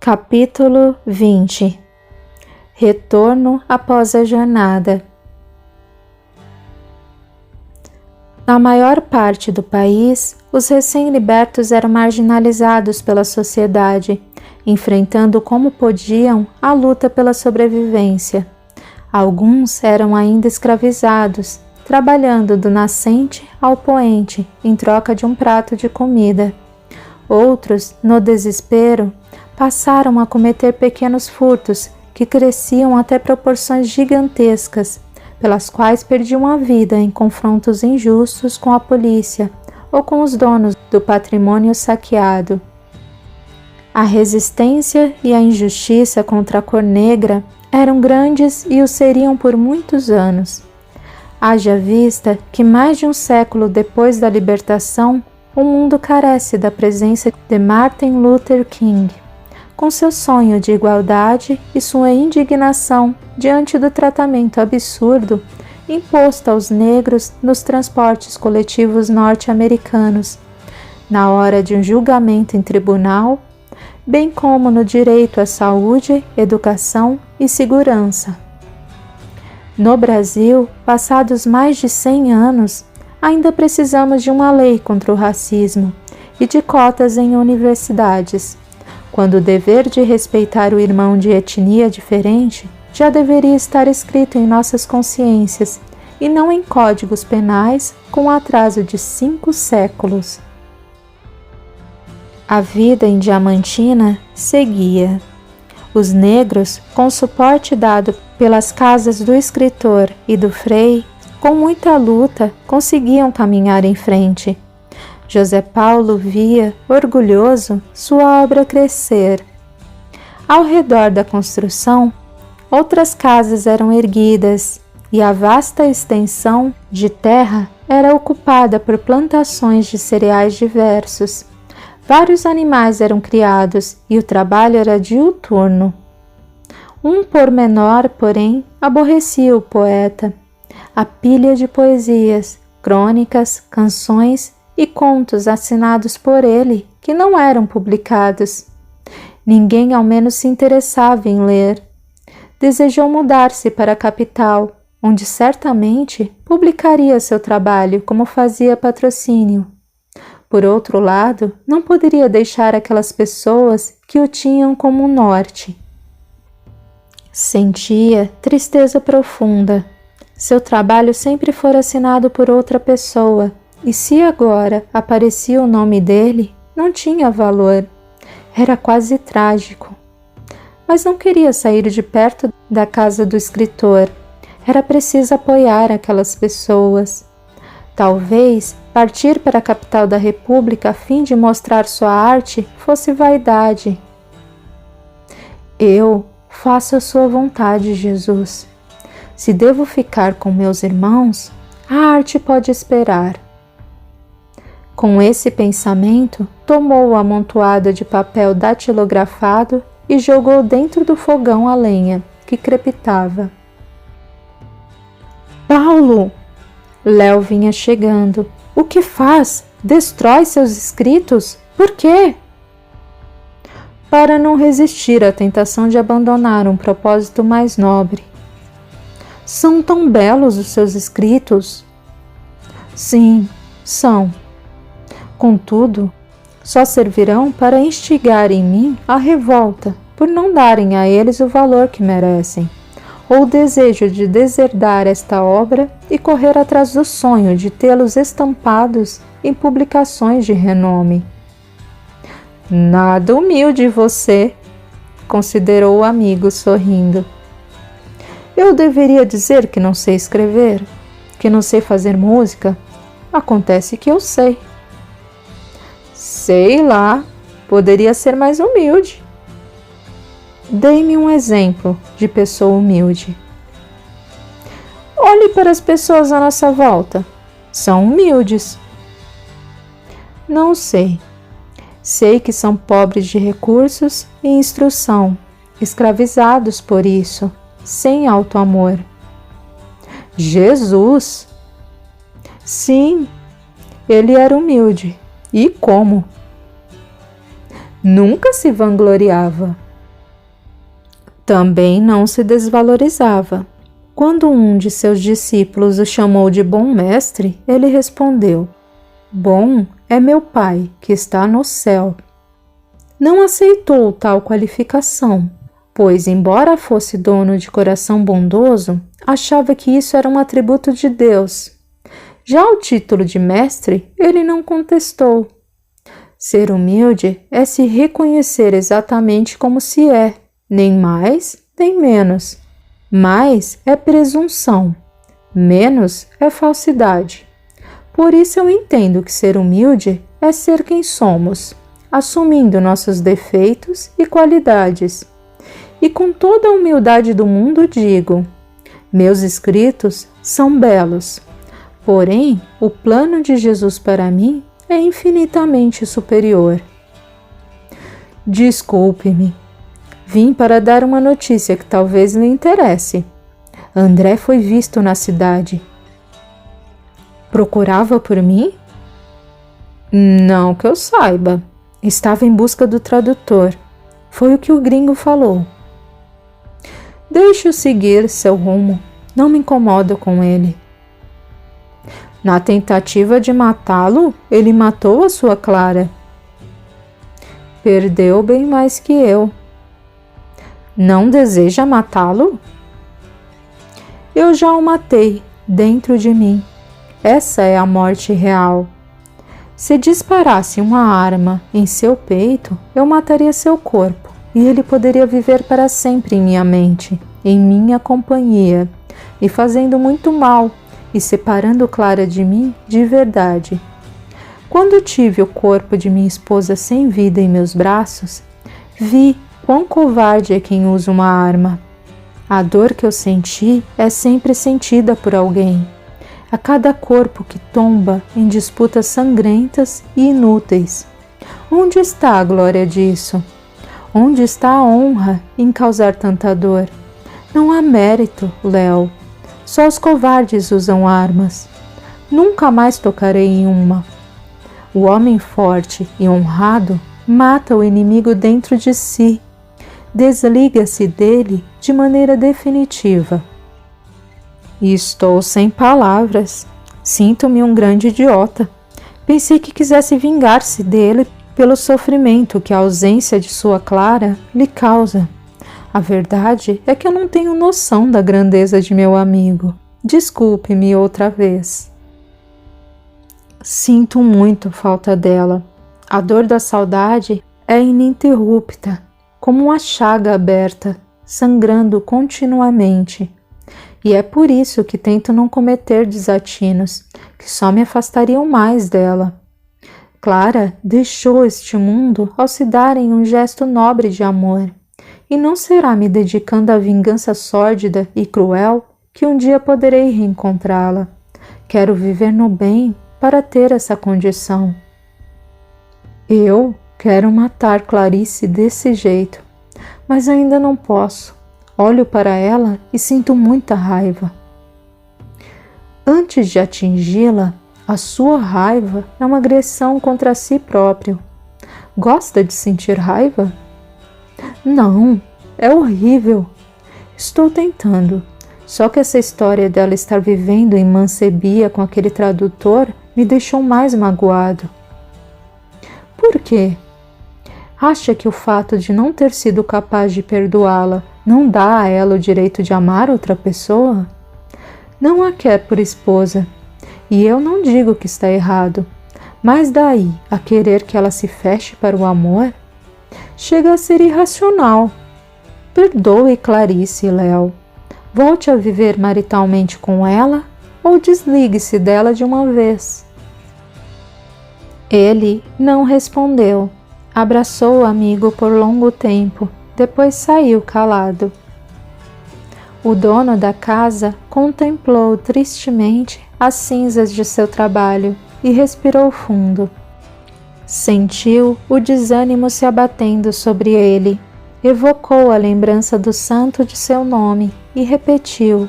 Capítulo 20. Retorno após a jornada. Na maior parte do país, os recém-libertos eram marginalizados pela sociedade, enfrentando como podiam a luta pela sobrevivência. Alguns eram ainda escravizados, trabalhando do nascente ao poente em troca de um prato de comida. Outros, no desespero, passaram a cometer pequenos furtos que cresciam até proporções gigantescas, pelas quais perdiam a vida em confrontos injustos com a polícia ou com os donos do patrimônio saqueado. A resistência e a injustiça contra a cor negra eram grandes e o seriam por muitos anos. Haja vista que mais de um século depois da libertação, o mundo carece da presença de Martin Luther King, com seu sonho de igualdade e sua indignação diante do tratamento absurdo imposto aos negros nos transportes coletivos norte-americanos, na hora de um julgamento em tribunal, bem como no direito à saúde, educação e segurança. No Brasil, passados mais de 100 anos, ainda precisamos de uma lei contra o racismo e de cotas em universidades, quando o dever de respeitar o irmão de etnia diferente já deveria estar escrito em nossas consciências e não em códigos penais com atraso de 5 séculos. A vida em Diamantina seguia. Os negros, com suporte dado pelas casas do escritor e do frei, com muita luta, conseguiam caminhar em frente. José Paulo via, orgulhoso, sua obra crescer. Ao redor da construção, outras casas eram erguidas e a vasta extensão de terra era ocupada por plantações de cereais diversos. Vários animais eram criados e o trabalho era diuturno. Um pormenor, porém, aborrecia o poeta: a pilha de poesias, crônicas, canções e contos assinados por ele que não eram publicados. Ninguém ao menos se interessava em ler. Desejou mudar-se para a capital, onde certamente publicaria seu trabalho como fazia Patrocínio. Por outro lado, não poderia deixar aquelas pessoas que o tinham como norte. Sentia tristeza profunda. Seu trabalho sempre fora assinado por outra pessoa, e se agora aparecia o nome dele, não tinha valor. Era quase trágico. Mas não queria sair de perto da casa do escritor. Era preciso apoiar aquelas pessoas. Talvez partir para a capital da República a fim de mostrar sua arte fosse vaidade. Eu faço a sua vontade, Jesus. Se devo ficar com meus irmãos, a arte pode esperar. Com esse pensamento, tomou o amontoado de papel datilografado e jogou dentro do fogão a lenha, que crepitava. Paulo! Léo vinha chegando. O que faz? Destrói seus escritos? Por quê? Para não resistir à tentação de abandonar um propósito mais nobre. São tão belos os seus escritos? Sim, são. Contudo, só servirão para instigar em mim a revolta por não darem a eles o valor que merecem, ou o desejo de deserdar esta obra e correr atrás do sonho de tê-los estampados em publicações de renome. Nada humilde você, considerou o amigo sorrindo. Eu deveria dizer que não sei escrever, que não sei fazer música? Acontece que eu sei. Sei lá, poderia ser mais humilde. Dê-me um exemplo de pessoa humilde. Olhe para as pessoas à nossa volta. São humildes. Não sei. Sei que são pobres de recursos e instrução, escravizados por isso, sem auto-amor. Jesus! Sim, ele era humilde. E como? Nunca se vangloriava. Também não se desvalorizava. Quando um de seus discípulos o chamou de bom mestre, ele respondeu: Bom é meu Pai, que está no céu. Não aceitou tal qualificação, pois, embora fosse dono de coração bondoso, achava que isso era um atributo de Deus. Já o título de mestre, ele não contestou. Ser humilde é se reconhecer exatamente como se é, nem mais, nem menos. Mais é presunção, menos é falsidade. Por isso eu entendo que ser humilde é ser quem somos, assumindo nossos defeitos e qualidades. E com toda a humildade do mundo digo: meus escritos são belos, porém o plano de Jesus para mim é infinitamente superior. Desculpe-me. Vim para dar uma notícia que talvez lhe interesse. André foi visto na cidade. Procurava por mim? Não que eu saiba. Estava em busca do tradutor. Foi o que o gringo falou. Deixe-o seguir seu rumo. Não me incomodo com ele. Na tentativa de matá-lo, ele matou a sua Clara. Perdeu bem mais que eu. Não deseja matá-lo? Eu já o matei dentro de mim. Essa é a morte real. Se disparasse uma arma em seu peito, eu mataria seu corpo e ele poderia viver para sempre em minha mente, em minha companhia, e fazendo muito mal e separando Clara de mim de verdade. Quando tive o corpo de minha esposa sem vida em meus braços, vi quão covarde é quem usa uma arma. A dor que eu senti é sempre sentida por alguém. A cada corpo que tomba em disputas sangrentas e inúteis. Onde está a glória disso? Onde está a honra em causar tanta dor? Não há mérito, Léo. Só os covardes usam armas. Nunca mais tocarei em uma. O homem forte e honrado mata o inimigo dentro de si. Desliga-se dele de maneira definitiva. Estou sem palavras. Sinto-me um grande idiota. Pensei que quisesse vingar-se dele pelo sofrimento que a ausência de sua Clara lhe causa. A verdade é que eu não tenho noção da grandeza de meu amigo. Desculpe-me outra vez. Sinto muito falta dela. A dor da saudade é ininterrupta, como uma chaga aberta, sangrando continuamente. E é por isso que tento não cometer desatinos, que só me afastariam mais dela. Clara deixou este mundo ao se dar em um gesto nobre de amor, e não será me dedicando à vingança sórdida e cruel que um dia poderei reencontrá-la. Quero viver no bem para ter essa condição. Eu quero matar Clarice desse jeito, mas ainda não posso. Olho para ela e sinto muita raiva. Antes de atingi-la, a sua raiva é uma agressão contra si próprio. Gosta de sentir raiva? Não, é horrível. Estou tentando. Só que essa história dela estar vivendo em Mancebia com aquele tradutor me deixou mais magoado. Por quê? Acha que o fato de não ter sido capaz de perdoá-la não dá a ela o direito de amar outra pessoa? Não a quer por esposa, e eu não digo que está errado, mas daí a querer que ela se feche para o amor, chega a ser irracional. Perdoe Clarice, Léo. Volte a viver maritalmente com ela ou desligue-se dela de uma vez. Ele não respondeu. Abraçou o amigo por longo tempo, depois saiu calado. O dono da casa contemplou tristemente as cinzas de seu trabalho e respirou fundo. Sentiu o desânimo se abatendo sobre ele. Evocou a lembrança do santo de seu nome e repetiu: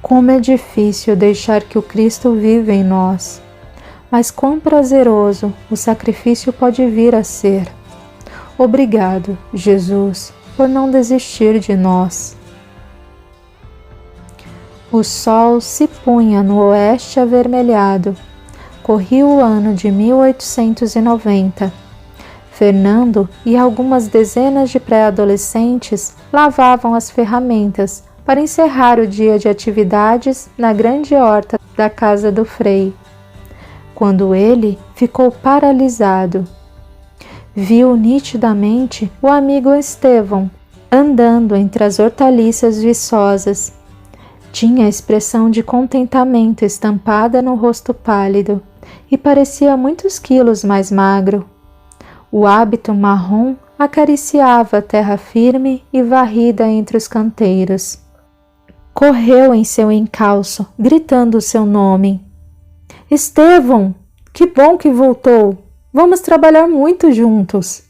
como é difícil deixar que o Cristo viva em nós, mas quão prazeroso o sacrifício pode vir a ser. Obrigado, Jesus, por não desistir de nós. O sol se punha no oeste avermelhado. Corria o ano de 1890. Fernando e algumas dezenas de pré-adolescentes lavavam as ferramentas para encerrar o dia de atividades na grande horta da casa do Frei, quando ele ficou paralisado. Viu nitidamente o amigo Estevão andando entre as hortaliças viçosas. Tinha a expressão de contentamento estampada no rosto pálido e parecia muitos quilos mais magro. O hábito marrom acariciava a terra firme e varrida entre os canteiros. Correu em seu encalço, gritando o seu nome. Estevão, que bom que voltou! Vamos trabalhar muito juntos!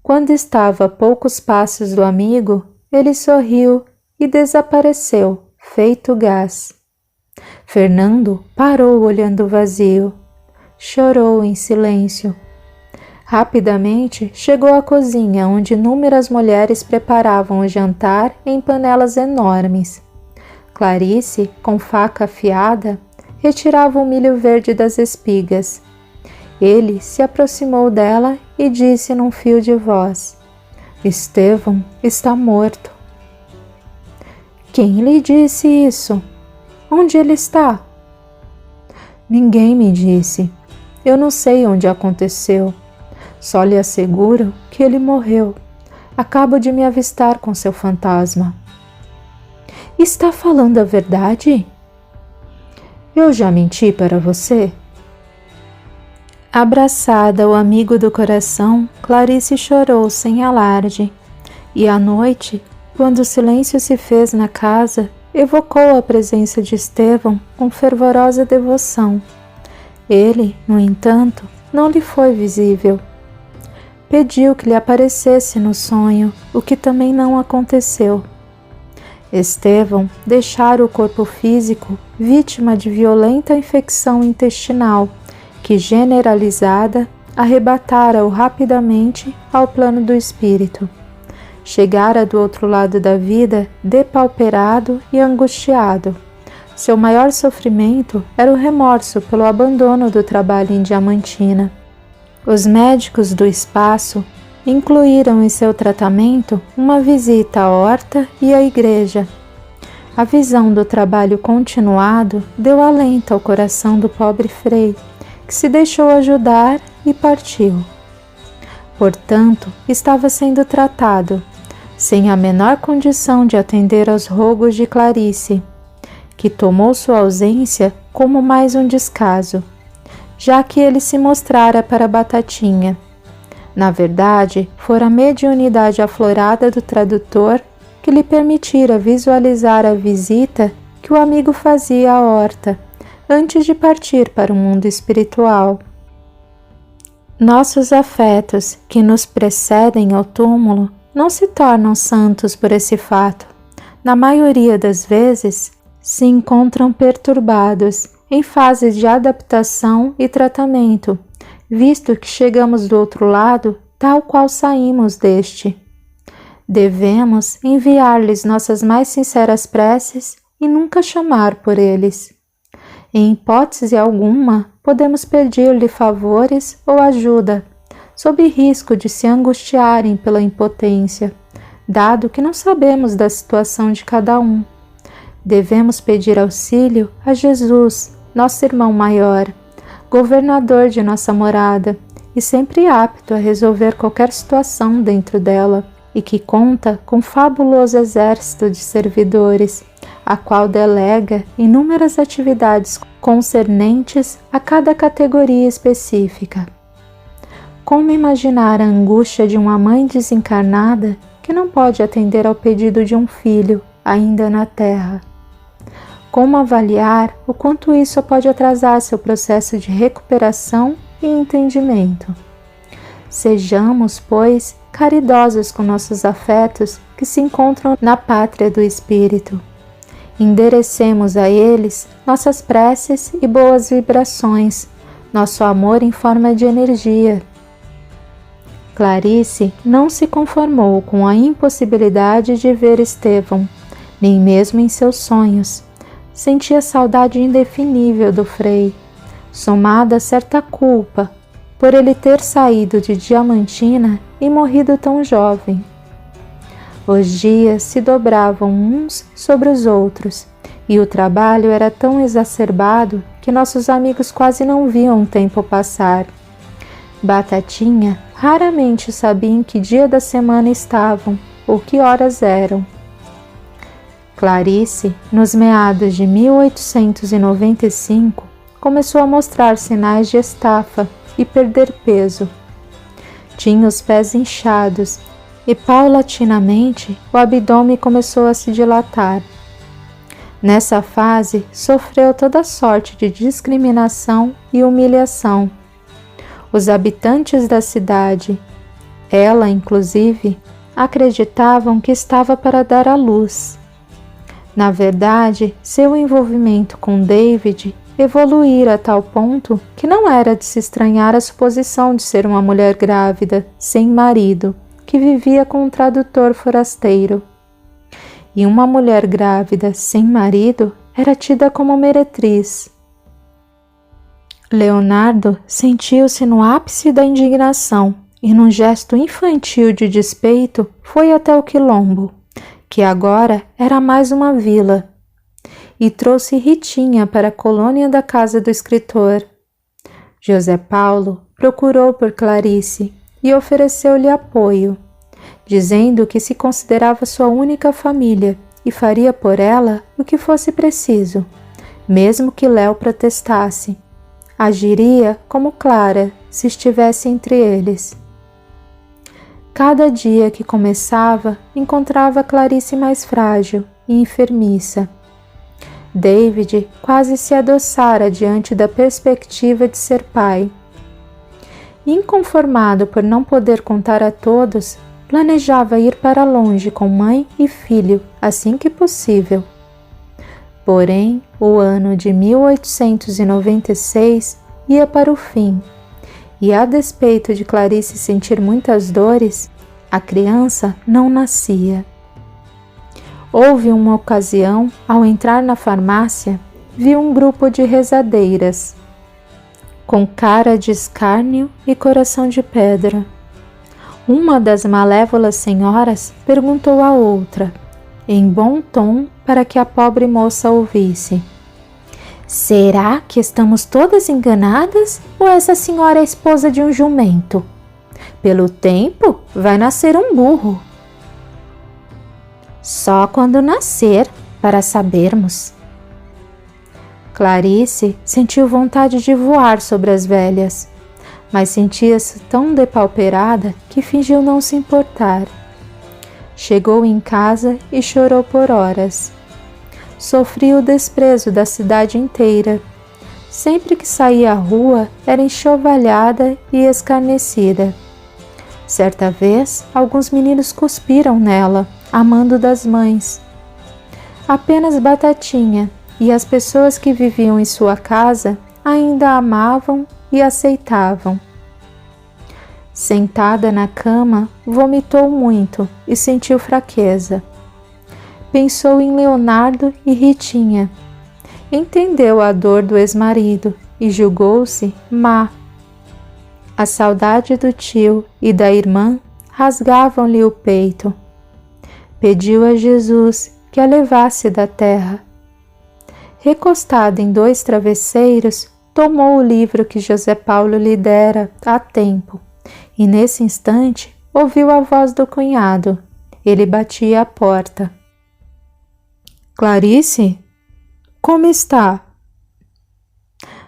Quando estava a poucos passos do amigo, ele sorriu e desapareceu, feito gás. Fernando parou olhando o vazio. Chorou em silêncio. Rapidamente chegou à cozinha, onde inúmeras mulheres preparavam o jantar em panelas enormes. Clarice, com faca afiada, retirava o milho verde das espigas. Ele se aproximou dela e disse num fio de voz: Estevão está morto. Quem lhe disse isso? Onde ele está? Ninguém me disse. Eu não sei onde aconteceu. Só lhe asseguro que ele morreu. Acabo de me avistar com seu fantasma. Está falando a verdade? Eu já menti para você? Abraçada ao amigo do coração, Clarice chorou sem alarde. E à noite, quando o silêncio se fez na casa, evocou a presença de Estevão com fervorosa devoção. Ele, no entanto, não lhe foi visível. Pediu que lhe aparecesse no sonho, o que também não aconteceu. Estevão deixara o corpo físico vítima de violenta infecção intestinal, que generalizada arrebatara-o rapidamente ao plano do espírito. Chegara do outro lado da vida depauperado e angustiado. Seu maior sofrimento era o remorso pelo abandono do trabalho em Diamantina. Os médicos do espaço incluíram em seu tratamento uma visita à horta e à igreja. A visão do trabalho continuado deu alento ao coração do pobre Frei, que se deixou ajudar e partiu. Portanto, estava sendo tratado, sem a menor condição de atender aos rogos de Clarice, que tomou sua ausência como mais um descaso, já que ele se mostrara para Batatinha. Na verdade, fora a mediunidade aflorada do tradutor que lhe permitira visualizar a visita que o amigo fazia à horta, antes de partir para o mundo espiritual. Nossos afetos, que nos precedem ao túmulo, não se tornam santos por esse fato. Na maioria das vezes, se encontram perturbados, em fase de adaptação e tratamento, visto que chegamos do outro lado tal qual saímos deste. Devemos enviar-lhes nossas mais sinceras preces e nunca chamar por eles. Em hipótese alguma, podemos pedir-lhe favores ou ajuda, sob risco de se angustiarem pela impotência, dado que não sabemos da situação de cada um. Devemos pedir auxílio a Jesus, nosso irmão maior, governador de nossa morada e sempre apto a resolver qualquer situação dentro dela, e que conta com fabuloso exército de servidores, a qual delega inúmeras atividades concernentes a cada categoria específica. Como imaginar a angústia de uma mãe desencarnada que não pode atender ao pedido de um filho ainda na Terra? Como avaliar o quanto isso pode atrasar seu processo de recuperação e entendimento? Sejamos, pois, caridosos com nossos afetos que se encontram na pátria do espírito. Enderecemos a eles nossas preces e boas vibrações, nosso amor em forma de energia. Clarice não se conformou com a impossibilidade de ver Estevão, nem mesmo em seus sonhos. Sentia saudade indefinível do Frei, somada a certa culpa por ele ter saído de Diamantina e morrido tão jovem. Os dias se dobravam uns sobre os outros, e o trabalho era tão exacerbado que nossos amigos quase não viam o tempo passar. Batatinha raramente sabia em que dia da semana estavam ou que horas eram. Clarice, nos meados de 1895, começou a mostrar sinais de estafa e perder peso. Tinha os pés inchados e, paulatinamente, o abdômen começou a se dilatar. Nessa fase, sofreu toda sorte de discriminação e humilhação. Os habitantes da cidade, ela inclusive, acreditavam que estava para dar à luz. Na verdade, seu envolvimento com David evoluíra a tal ponto que não era de se estranhar a suposição de ser uma mulher grávida, sem marido, que vivia com um tradutor forasteiro. E uma mulher grávida, sem marido, era tida como meretriz. Leonardo sentiu-se no ápice da indignação e, num gesto infantil de despeito, foi até o quilombo, que agora era mais uma vila, e trouxe Ritinha para a colônia da casa do escritor. José Paulo procurou por Clarice e ofereceu-lhe apoio, dizendo que se considerava sua única família e faria por ela o que fosse preciso, mesmo que Léo protestasse. Agiria como Clara se estivesse entre eles. Cada dia que começava, encontrava Clarice mais frágil e enfermiça. David quase se adoçara diante da perspectiva de ser pai. Inconformado por não poder contar a todos, planejava ir para longe com mãe e filho assim que possível. Porém, o ano de 1896 ia para o fim, e a despeito de Clarice sentir muitas dores, a criança não nascia. Houve uma ocasião, ao entrar na farmácia, viu um grupo de rezadeiras, com cara de escárnio e coração de pedra. Uma das malévolas senhoras perguntou à outra, em bom tom para que a pobre moça ouvisse: "Será que estamos todas enganadas ou essa senhora é esposa de um jumento? Pelo tempo, vai nascer um burro." "Só quando nascer, para sabermos." Clarice sentiu vontade de voar sobre as velhas, mas sentia-se tão depauperada que fingiu não se importar. Chegou em casa e chorou por horas. Sofria o desprezo da cidade inteira. Sempre que saía à rua, era enxovalhada e escarnecida. Certa vez, alguns meninos cuspiram nela, amando das mães. Apenas Batatinha e as pessoas que viviam em sua casa ainda a amavam e aceitavam. Sentada na cama, vomitou muito e sentiu fraqueza. Pensou em Leonardo e Ritinha. Entendeu a dor do ex-marido e julgou-se má. A saudade do tio e da irmã rasgavam-lhe o peito. Pediu a Jesus que a levasse da terra. Recostada em 2 travesseiros, tomou o livro que José Paulo lhe dera há tempo, e nesse instante ouviu a voz do cunhado. Ele batia à porta. "Clarice? Como está?"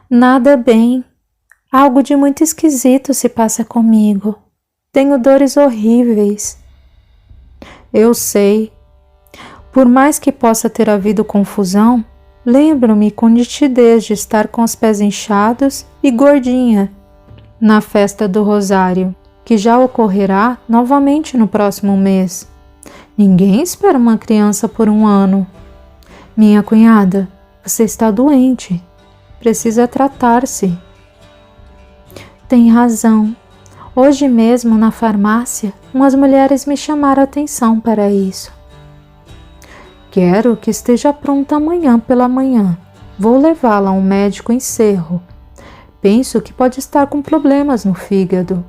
"Nada bem. Algo de muito esquisito se passa comigo. Tenho dores horríveis." "Eu sei. Por mais que possa ter havido confusão, lembro-me com nitidez de estar com os pés inchados e gordinha na festa do Rosário, que já ocorrerá novamente no próximo mês. Ninguém espera uma criança por 1 ano. Minha cunhada, você está doente. Precisa tratar-se." "Tem razão. Hoje mesmo, na farmácia, umas mulheres me chamaram a atenção para isso. Quero que esteja pronta amanhã pela manhã. Vou levá-la a um médico em Cerro. Penso que pode estar com problemas no fígado.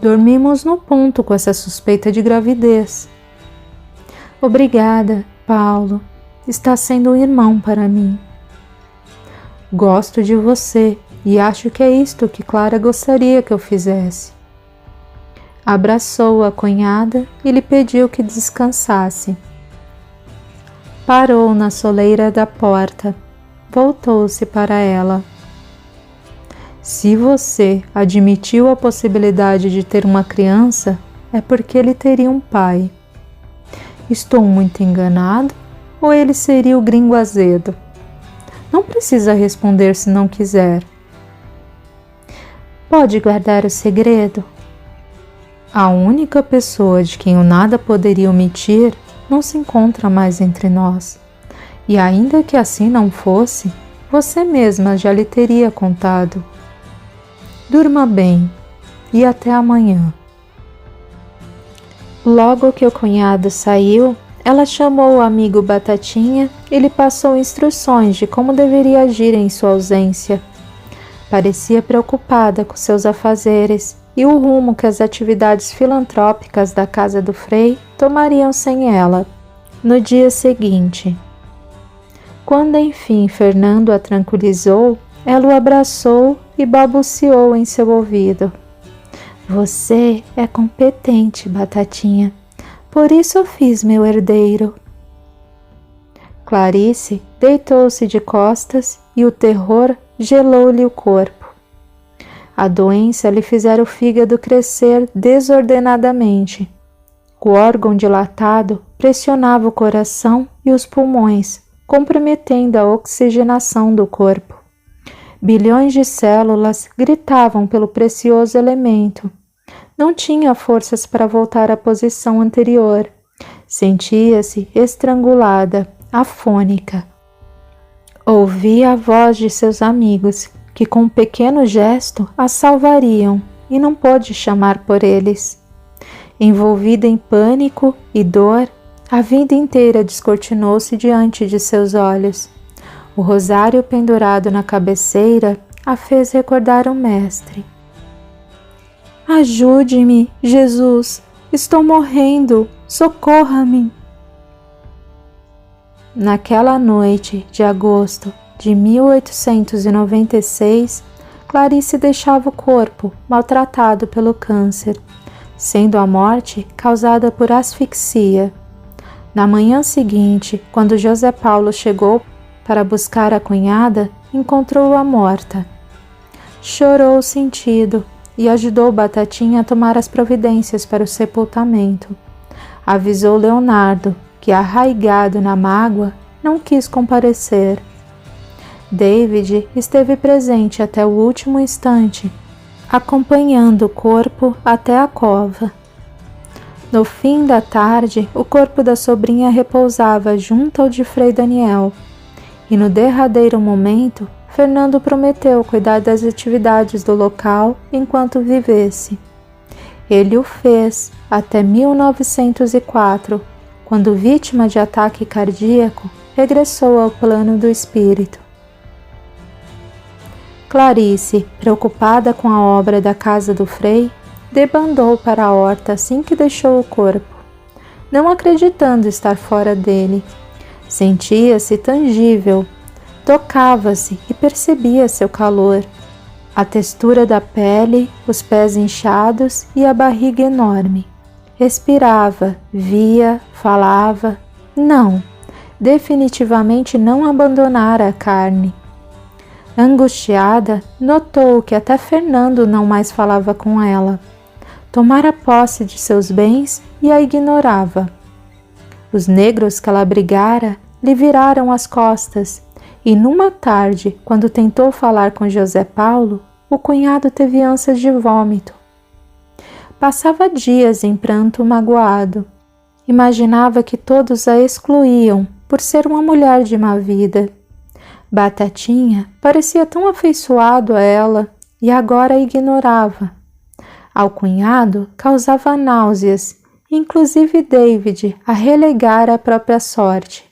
Dormimos no ponto com essa suspeita de gravidez. Obrigada, Paulo. Está sendo um irmão para mim. Gosto de você e acho que é isto que Clara gostaria que eu fizesse. Abraçou a cunhada e lhe pediu que descansasse. Parou na soleira da porta. Voltou-se para ela. Se você admitiu a possibilidade de ter uma criança, é porque ele teria um pai. Estou muito enganado ou ele seria o gringo azedo? Não precisa responder se não quiser. Pode guardar o segredo? A única pessoa de quem o nada poderia omitir não se encontra mais entre nós. E ainda que assim não fosse, você mesma já lhe teria contado. Durma bem e até amanhã. Logo que o cunhado saiu, ela chamou o amigo Batatinha e lhe passou instruções de como deveria agir em sua ausência. Parecia preocupada com seus afazeres e o rumo que as atividades filantrópicas da casa do Frei tomariam sem ela. No dia seguinte, quando enfim Fernando a tranquilizou, ela o abraçou e balbuciou em seu ouvido. Você é competente, Batatinha. Por isso eu fiz meu herdeiro. Clarice deitou-se de costas e o terror gelou-lhe o corpo. A doença lhe fizera o fígado crescer desordenadamente. O órgão dilatado pressionava o coração e os pulmões, comprometendo a oxigenação do corpo. Bilhões de células gritavam pelo precioso elemento. Não tinha forças para voltar à posição anterior. Sentia-se estrangulada, afônica. Ouvia a voz de seus amigos, que com um pequeno gesto a salvariam, e não pôde chamar por eles. Envolvida em pânico e dor, a vida inteira descortinou-se diante de seus olhos. O rosário pendurado na cabeceira a fez recordar o mestre. Ajude-me, Jesus! Estou morrendo! Socorra-me! Naquela noite de agosto de 1896, Clarice deixava o corpo maltratado pelo câncer, sendo a morte causada por asfixia. Na manhã seguinte, quando José Paulo chegou para buscar a cunhada, encontrou-a morta. Chorou sentido e ajudou Batatinha a tomar as providências para o sepultamento. Avisou Leonardo, que, arraigado na mágoa, não quis comparecer. David esteve presente até o último instante, acompanhando o corpo até a cova. No fim da tarde, o corpo da sobrinha repousava junto ao de Frei Daniel, e no derradeiro momento, Fernando prometeu cuidar das atividades do local enquanto vivesse. Ele o fez até 1904, quando, vítima de ataque cardíaco, regressou ao plano do espírito. Clarice, preocupada com a obra da casa do Frei, debandou para a horta assim que deixou o corpo, não acreditando estar fora dele. Sentia-se tangível, tocava-se e percebia seu calor, a textura da pele, os pés inchados e a barriga enorme. Respirava, via, falava. Não, definitivamente não abandonara a carne. Angustiada, notou que até Fernando não mais falava com ela. Tomara posse de seus bens e a ignorava. Os negros que ela abrigara lhe viraram as costas, e numa tarde, quando tentou falar com José Paulo, o cunhado teve ânsias de vômito. Passava dias em pranto magoado. Imaginava que todos a excluíam por ser uma mulher de má vida. Batatinha parecia tão afeiçoado a ela e agora a ignorava. Ao cunhado causava náuseas, inclusive David a relegar à própria sorte.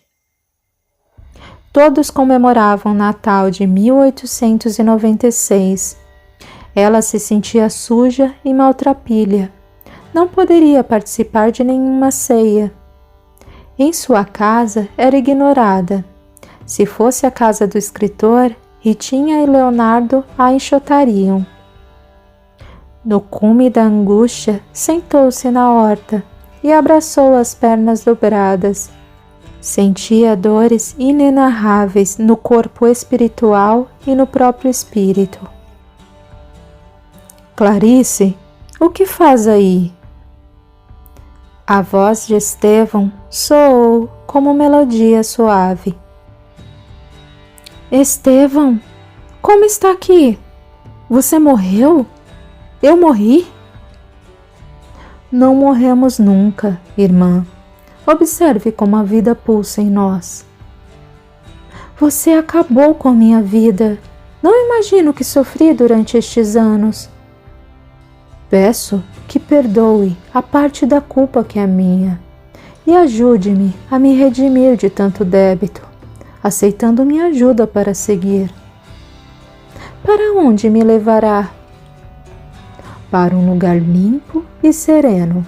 Todos comemoravam o Natal de 1896. Ela se sentia suja e maltrapilha. Não poderia participar de nenhuma ceia. Em sua casa era ignorada. Se fosse a casa do escritor, Ritinha e Leonardo a enxotariam. No cume da angústia, sentou-se na horta e abraçou as pernas dobradas. Sentia dores inenarráveis no corpo espiritual e no próprio espírito. Clarice, o que faz aí? A voz de Estevão soou como melodia suave. Estevão, como está aqui? Você morreu? Eu morri? Não morremos nunca, irmã. Observe como a vida pulsa em nós. Você acabou com a minha vida. Não imagino o que sofri durante estes anos. Peço que perdoe a parte da culpa que é minha e ajude-me a me redimir de tanto débito, aceitando minha ajuda para seguir. Para onde me levará? Para um lugar limpo e sereno.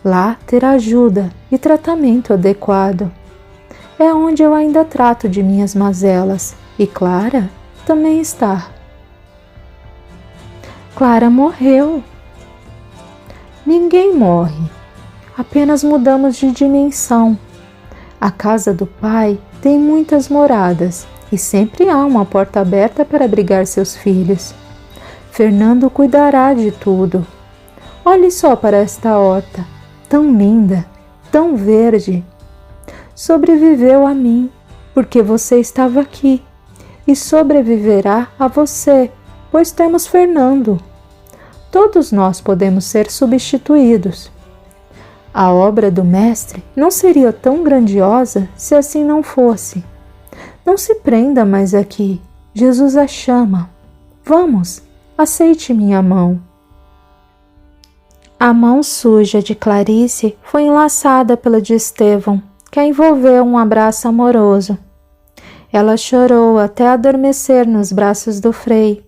Lá terá ajuda e tratamento adequado. É onde eu ainda trato de minhas mazelas e Clara também está. Clara morreu. Ninguém morre, apenas mudamos de dimensão. A casa do Pai tem muitas moradas e sempre há uma porta aberta para abrigar seus filhos. Fernando cuidará de tudo. Olhe só para esta horta, tão linda, tão verde. Sobreviveu a mim, porque você estava aqui, e sobreviverá a você, pois temos Fernando. Todos nós podemos ser substituídos. A obra do Mestre não seria tão grandiosa se assim não fosse. Não se prenda mais aqui. Jesus a chama. Vamos, aceite minha mão. A mão suja de Clarice foi enlaçada pela de Estevão, que a envolveu um abraço amoroso. Ela chorou até adormecer nos braços do Frei.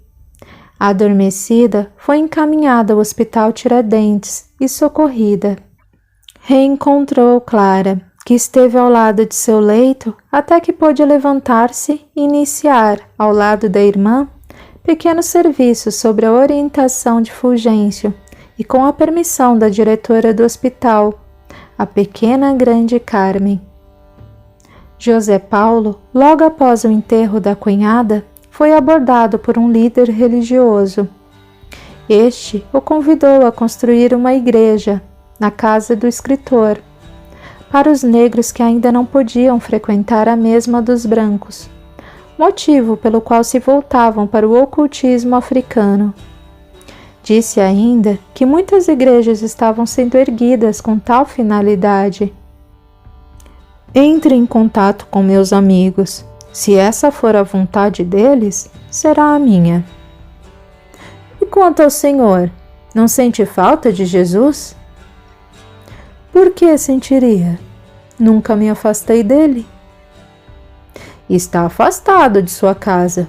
A adormecida foi encaminhada ao Hospital Tiradentes e socorrida. Reencontrou Clara, que esteve ao lado de seu leito até que pôde levantar-se e iniciar, ao lado da irmã, pequenos serviços sobre a orientação de Fulgêncio e com a permissão da diretora do hospital, a pequena grande Carmen. José Paulo, logo após o enterro da cunhada, foi abordado por um líder religioso. Este o convidou a construir uma igreja na casa do escritor, para os negros que ainda não podiam frequentar a mesma dos brancos, motivo pelo qual se voltavam para o ocultismo africano. Disse ainda que muitas igrejas estavam sendo erguidas com tal finalidade. Entre em contato com meus amigos. Se essa for a vontade deles, será a minha. E quanto ao Senhor, não sente falta de Jesus? Por que sentiria? Nunca me afastei dele. Está afastado de sua casa.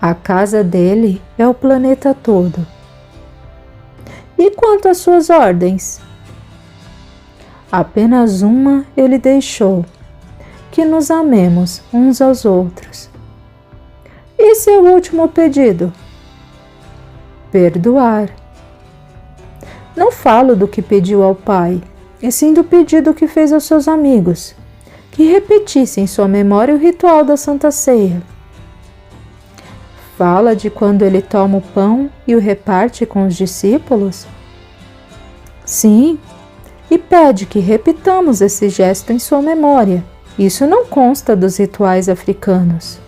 A casa dele é o planeta todo. E quanto às suas ordens? Apenas uma ele deixou. Que nos amemos uns aos outros. E seu último pedido? Perdoar. Não falo do que pediu ao Pai, e sim do pedido que fez aos seus amigos, que repetissem em sua memória o ritual da Santa Ceia. Fala de quando ele toma o pão e o reparte com os discípulos? Sim, e pede que repitamos esse gesto em sua memória. Isso não consta dos rituais africanos.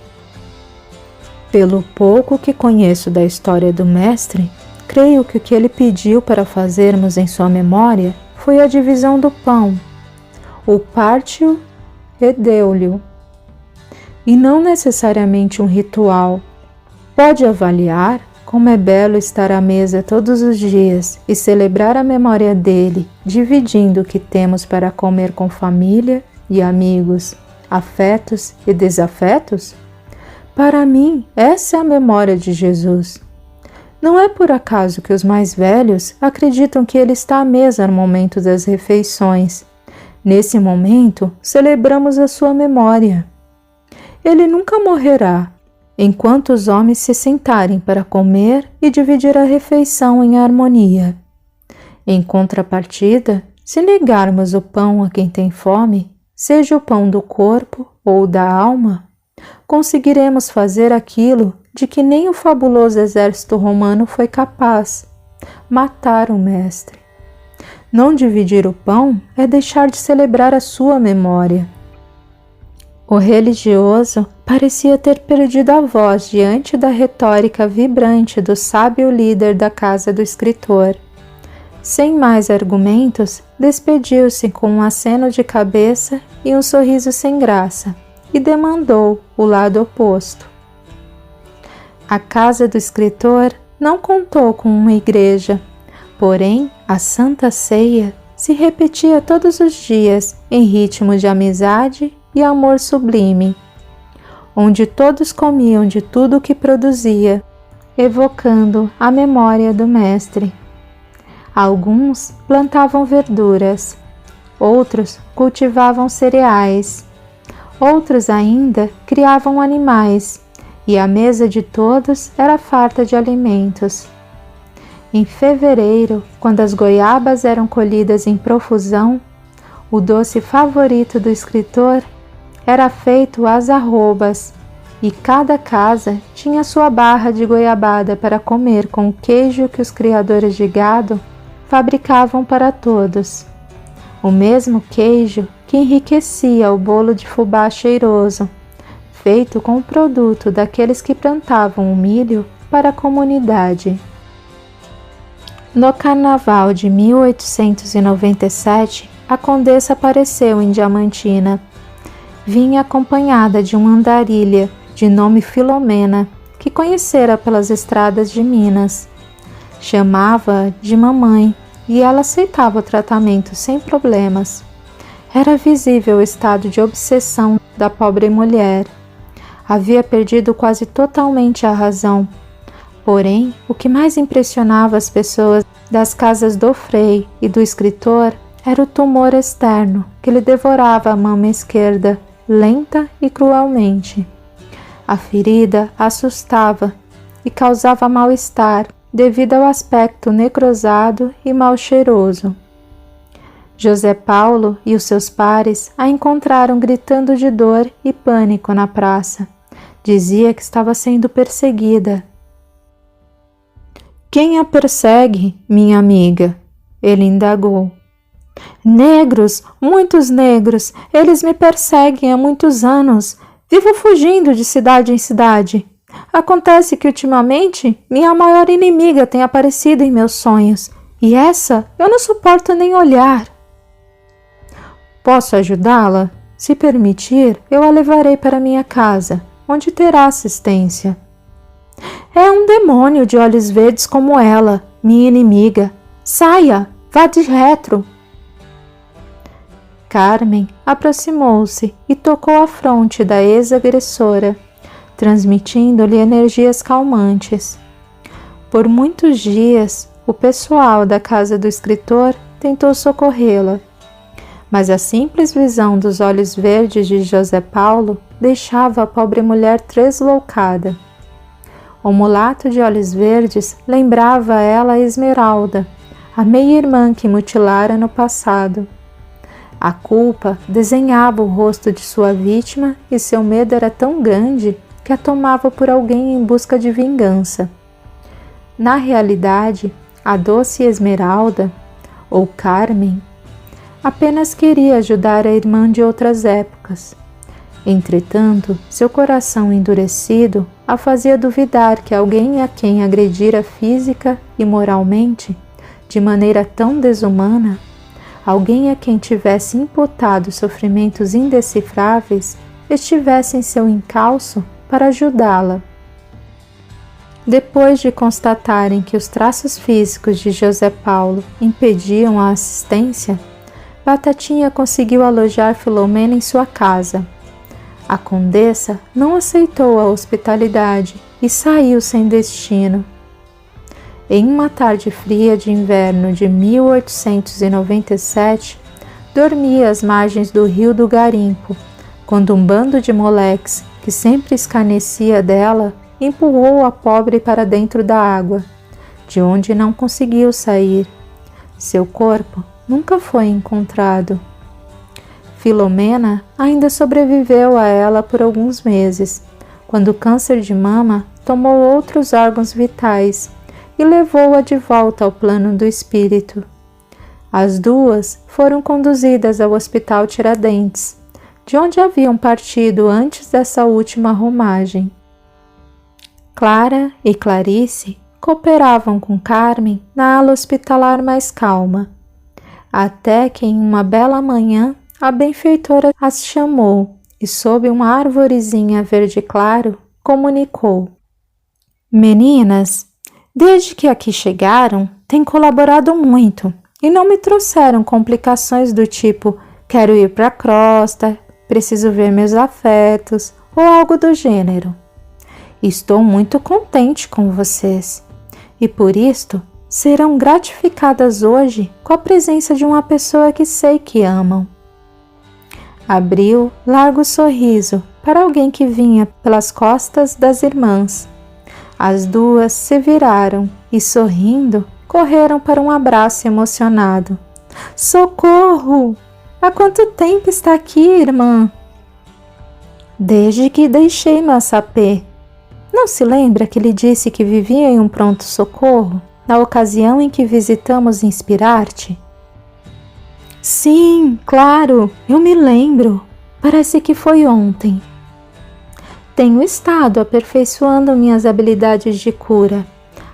Pelo pouco que conheço da história do Mestre, creio que o que ele pediu para fazermos em sua memória foi a divisão do pão, o parte-o e deu-lhe, e não necessariamente um ritual. Pode avaliar Como é belo estar à mesa todos os dias e celebrar a memória dele, dividindo o que temos para comer com família e amigos, afetos e desafetos? Para mim, essa é a memória de Jesus. Não é por acaso que os mais velhos acreditam que ele está à mesa no momento das refeições. Nesse momento, celebramos a sua memória. Ele nunca morrerá, enquanto os homens se sentarem para comer e dividir a refeição em harmonia. Em contrapartida, se negarmos o pão a quem tem fome, seja o pão do corpo ou da alma, conseguiremos fazer aquilo de que nem o fabuloso exército romano foi capaz: matar o mestre. Não dividir o pão é deixar de celebrar a sua memória. O religioso parecia ter perdido a voz diante da retórica vibrante do sábio líder da casa do escritor. Sem mais argumentos, despediu-se com um aceno de cabeça e um sorriso sem graça, e demandou o lado oposto. A casa do escritor não contou com uma igreja, porém a Santa Ceia se repetia todos os dias em ritmo de amizade e amor sublime, onde todos comiam de tudo o que produzia, evocando a memória do Mestre. Alguns plantavam verduras, outros cultivavam cereais, outros ainda criavam animais, e a mesa de todos era farta de alimentos. Em fevereiro, quando as goiabas eram colhidas em profusão, o doce favorito do escritor era feito às arrobas, e cada casa tinha sua barra de goiabada para comer com o queijo que os criadores de gado fabricavam para todos. O mesmo queijo que enriquecia o bolo de fubá cheiroso, feito com o produto daqueles que plantavam o milho para a comunidade. No carnaval de 1897, a condessa apareceu em Diamantina. Vinha acompanhada de uma andarilha de nome Filomena, que conhecera pelas estradas de Minas. Chamava-a de mamãe e ela aceitava o tratamento sem problemas. Era visível o estado de obsessão da pobre mulher. Havia perdido quase totalmente a razão. Porém, o que mais impressionava as pessoas das casas do Frei e do escritor era o tumor externo que lhe devorava a mama esquerda, lenta e cruelmente. A ferida assustava e causava mal-estar devido ao aspecto necrosado e mal cheiroso. José Paulo e os seus pares a encontraram gritando de dor e pânico na praça. Dizia que estava sendo perseguida. Quem a persegue, minha amiga? Ele indagou. Negros, muitos negros, eles me perseguem há muitos anos. Vivo fugindo de cidade em cidade. Acontece que ultimamente minha maior inimiga tem aparecido em meus sonhos, e essa eu não suporto nem olhar. Posso ajudá-la? Se permitir, eu a levarei para minha casa, onde terá assistência. É um demônio de olhos verdes como ela, minha inimiga. Saia, vá de retro. Carmen aproximou-se e tocou a fronte da ex-agressora, transmitindo-lhe energias calmantes. Por muitos dias, o pessoal da casa do escritor tentou socorrê-la, mas a simples visão dos olhos verdes de José Paulo deixava a pobre mulher tresloucada. O mulato de olhos verdes lembrava a ela a Esmeralda, a meia-irmã que mutilara no passado. A culpa desenhava o rosto de sua vítima e seu medo era tão grande que a tomava por alguém em busca de vingança. Na realidade, a doce Esmeralda, ou Carmen, apenas queria ajudar a irmã de outras épocas. Entretanto, seu coração endurecido a fazia duvidar que alguém a quem agredira física e moralmente, de maneira tão desumana, alguém a quem tivesse imputado sofrimentos indecifráveis, estivesse em seu encalço para ajudá-la. Depois de constatarem que os traços físicos de José Paulo impediam a assistência, Batatinha conseguiu alojar Filomena em sua casa. A condessa não aceitou a hospitalidade e saiu sem destino. Em uma tarde fria de inverno de 1897, dormia às margens do rio do Garimpo, quando um bando de moleques, que sempre escarnecia dela, empurrou a pobre para dentro da água, de onde não conseguiu sair. Seu corpo nunca foi encontrado. Filomena ainda sobreviveu a ela por alguns meses, quando o câncer de mama tomou outros órgãos vitais e levou-a de volta ao plano do espírito. As duas foram conduzidas ao Hospital Tiradentes, de onde haviam partido antes dessa última romagem. Clara e Clarice cooperavam com Carmen na ala hospitalar mais calma, até que em uma bela manhã a benfeitora as chamou e, sob uma arvorezinha verde claro, comunicou: "Meninas, desde que aqui chegaram, têm colaborado muito e não me trouxeram complicações do tipo quero ir para a crosta, preciso ver meus afetos ou algo do gênero. Estou muito contente com vocês e por isto serão gratificadas hoje com a presença de uma pessoa que sei que amam." Abriu largo sorriso para alguém que vinha pelas costas das irmãs. As duas se viraram e, sorrindo, correram para um abraço emocionado. "Socorro! Há quanto tempo está aqui, irmã?" "Desde que deixei Massapê. Não se lembra que lhe disse que vivia em um pronto-socorro, na ocasião em que visitamos Inspirar-te?" "Sim, claro, eu me lembro. Parece que foi ontem." "Tenho estado aperfeiçoando minhas habilidades de cura.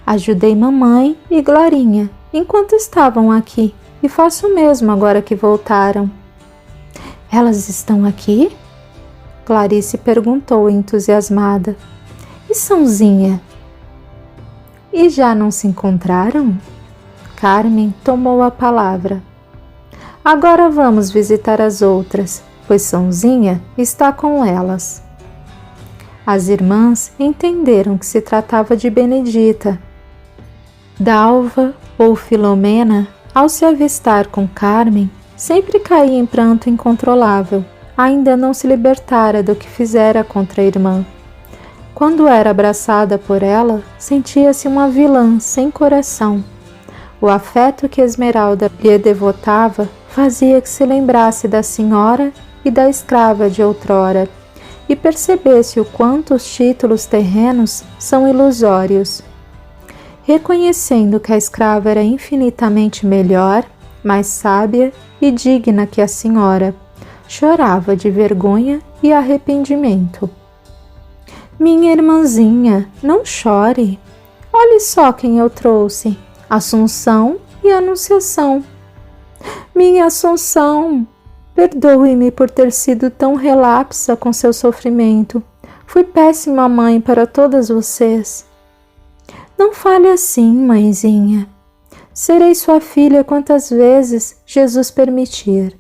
Ajudei mamãe e Glorinha enquanto estavam aqui e faço o mesmo agora que voltaram." "Elas estão aqui?" Clarice perguntou entusiasmada. "E Sãozinha?" "E já não se encontraram?" Carmen tomou a palavra. "Agora vamos visitar as outras, pois Sãozinha está com elas." As irmãs entenderam que se tratava de Benedita. Dalva ou Filomena, ao se avistar com Carmen, sempre caía em pranto incontrolável, ainda não se libertara do que fizera contra a irmã. Quando era abraçada por ela, sentia-se uma vilã sem coração. O afeto que Esmeralda lhe devotava fazia que se lembrasse da senhora e da escrava de outrora, e percebesse o quanto os títulos terrenos são ilusórios. Reconhecendo que a escrava era infinitamente melhor, mais sábia e digna que a senhora, chorava de vergonha e arrependimento. "Minha irmãzinha, não chore. Olhe só quem eu trouxe, Assunção e Anunciação." "Minha Assunção, perdoe-me por ter sido tão relapsa com seu sofrimento. Fui péssima mãe para todas vocês." "Não fale assim, mãezinha. Serei sua filha quantas vezes Jesus permitir."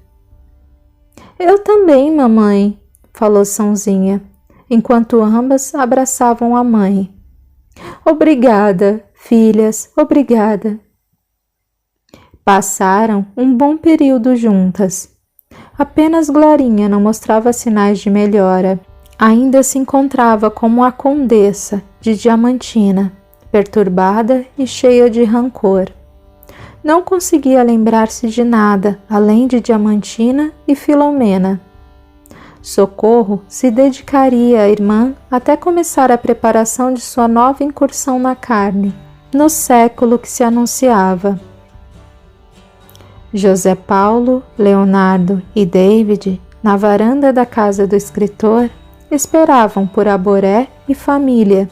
"Eu também, mamãe," falou Sãozinha, enquanto ambas abraçavam a mãe. "Obrigada, filhas, obrigada." Passaram um bom período juntas. Apenas Glorinha não mostrava sinais de melhora. Ainda se encontrava como a condessa de Diamantina, perturbada e cheia de rancor. Não conseguia lembrar-se de nada além de Diamantina e Filomena. Socorro se dedicaria à irmã até começar a preparação de sua nova incursão na carne, no século que se anunciava. José Paulo, Leonardo e David, na varanda da casa do escritor, esperavam por Aboré e família,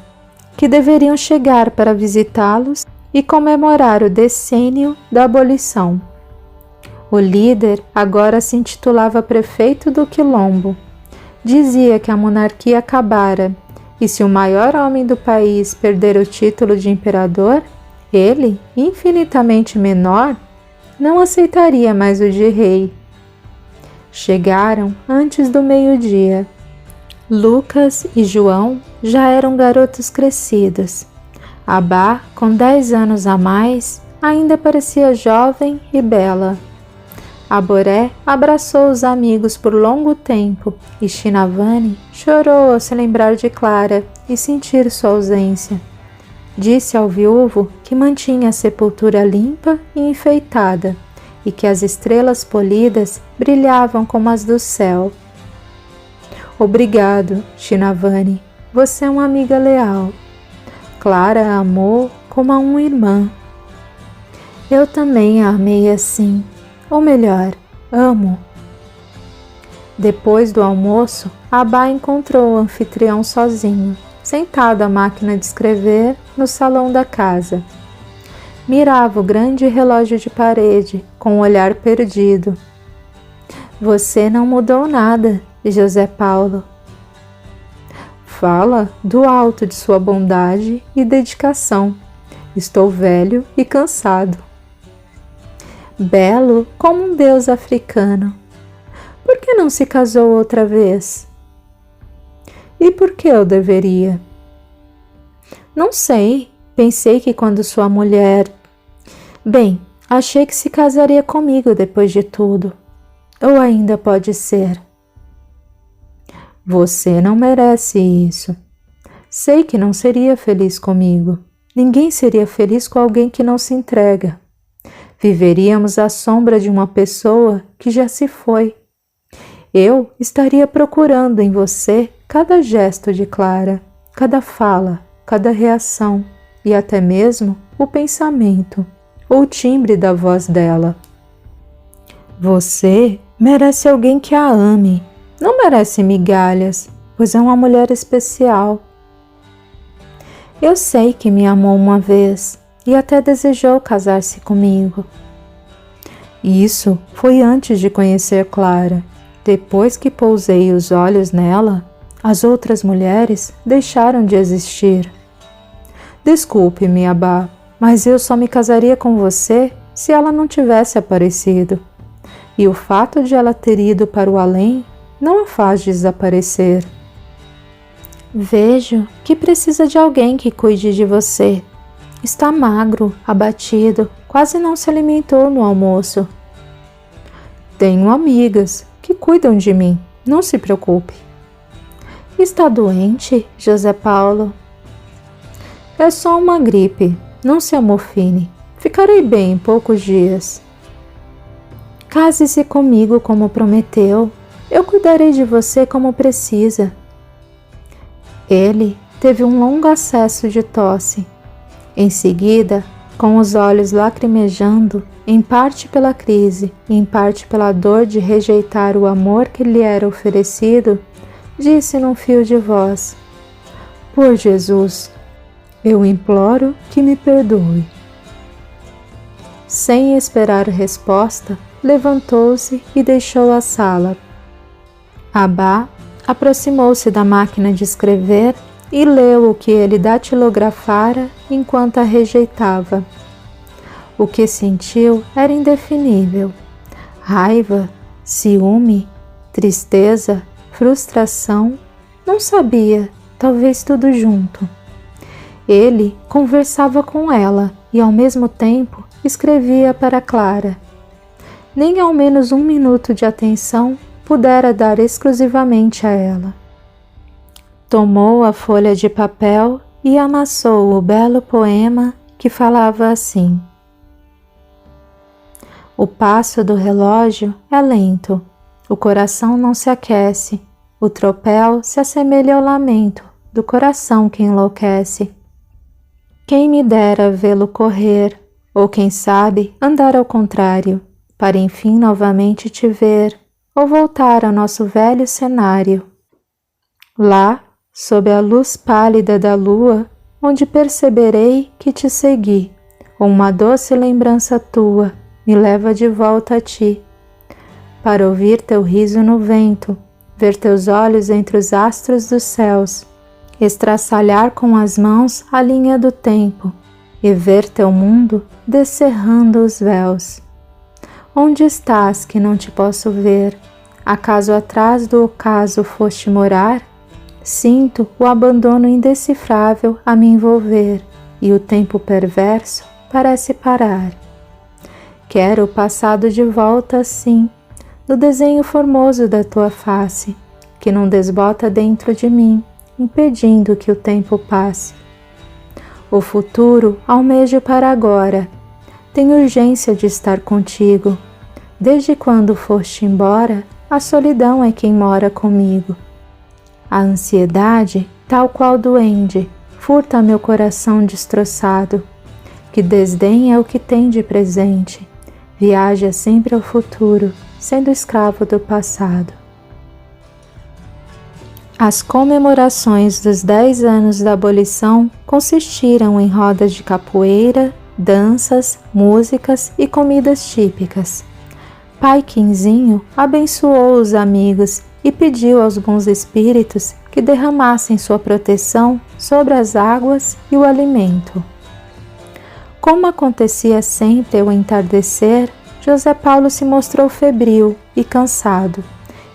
que deveriam chegar para visitá-los e comemorar o decênio da abolição. O líder agora se intitulava prefeito do Quilombo. Dizia que a monarquia acabara E se o maior homem do país perder o título de imperador, ele, infinitamente menor, não aceitaria mais o de rei. Chegaram antes do meio-dia. Lucas e João já eram garotos crescidos. Abá, com 10 anos a mais, ainda parecia jovem e bela. Aboré abraçou os amigos por longo tempo e Shinavani chorou ao se lembrar de Clara e sentir sua ausência. Disse ao viúvo que mantinha a sepultura limpa e enfeitada e que as estrelas polidas brilhavam como as do céu. Obrigado, Shinavani, você é uma amiga leal. Clara a amou como a uma irmã. Eu também a amei assim. Ou melhor, amo. Depois do almoço, Abá encontrou o anfitrião sozinho, sentado à máquina de escrever no salão da casa. Mirava o grande relógio de parede, com o olhar perdido. Você não mudou nada, José Paulo. Fala do alto de sua bondade e dedicação. Estou velho e cansado. Belo como um deus africano. Por que não se casou outra vez? E por que eu deveria? Não sei. Pensei que quando sua mulher... Bem, achei que se casaria comigo depois de tudo. Ou ainda pode ser. Você não merece isso. Sei que não seria feliz comigo. Ninguém seria feliz com alguém que não se entrega. Viveríamos à sombra de uma pessoa que já se foi. Eu estaria procurando em você cada gesto de Clara, cada fala, cada reação e até mesmo o pensamento ou o timbre da voz dela. Você merece alguém que a ame. Não merece migalhas, pois é uma mulher especial. Eu sei que me amou uma vez e até desejou casar-se comigo. Isso foi antes de conhecer Clara. Depois que pousei os olhos nela, as outras mulheres deixaram de existir. Desculpe-me, Abá, mas eu só me casaria com você se ela não tivesse aparecido. E o fato de ela ter ido para o além não a faz desaparecer. Vejo que precisa de alguém que cuide de você. Está magro, abatido, quase não se alimentou no almoço. Tenho amigas que cuidam de mim, não se preocupe. Está doente, José Paulo? É só uma gripe, não se amofine. Ficarei bem em poucos dias. Case-se comigo como prometeu. Eu cuidarei de você como precisa. Ele teve um longo acesso de tosse. Em seguida, com os olhos lacrimejando, em parte pela crise e em parte pela dor de rejeitar o amor que lhe era oferecido, disse num fio de voz: Por Jesus, eu imploro que me perdoe. Sem esperar resposta, levantou-se e deixou a sala. Abá aproximou-se da máquina de escrever e leu o que ele datilografara enquanto a rejeitava. O que sentiu era indefinível. Raiva, ciúme, tristeza, frustração, não sabia, talvez tudo junto. Ele conversava com ela e ao mesmo tempo escrevia para Clara. Nem ao menos 1 minuto de atenção pudera dar exclusivamente a ela. Tomou a folha de papel e amassou o belo poema que falava assim: O passo do relógio é lento, o coração não se aquece, o tropel se assemelha ao lamento do coração que enlouquece. Quem me dera vê-lo correr, ou quem sabe andar ao contrário, para enfim novamente te ver, ou voltar ao nosso velho cenário. Lá, sob a luz pálida da lua, onde perceberei que te segui, uma doce lembrança tua me leva de volta a ti, para ouvir teu riso no vento, ver teus olhos entre os astros dos céus, estraçalhar com as mãos a linha do tempo e ver teu mundo descerrando os véus. Onde estás que não te posso ver? Acaso atrás do ocaso foste morar? Sinto o abandono indecifrável a me envolver e o tempo perverso parece parar. Quero o passado de volta assim, no desenho formoso da tua face, que não desbota dentro de mim, impedindo que o tempo passe. O futuro almejo para agora, tenho urgência de estar contigo. Desde quando foste embora, a solidão é quem mora comigo. A ansiedade, tal qual duende, furta meu coração destroçado, que desdenha o que tem de presente, viaja sempre ao futuro, sendo escravo do passado. As comemorações dos 10 anos da abolição consistiram em rodas de capoeira, danças, músicas e comidas típicas. Pai Quinzinho abençoou os amigos e pediu aos bons espíritos que derramassem sua proteção sobre as águas e o alimento. Como acontecia sempre ao entardecer, José Paulo se mostrou febril e cansado,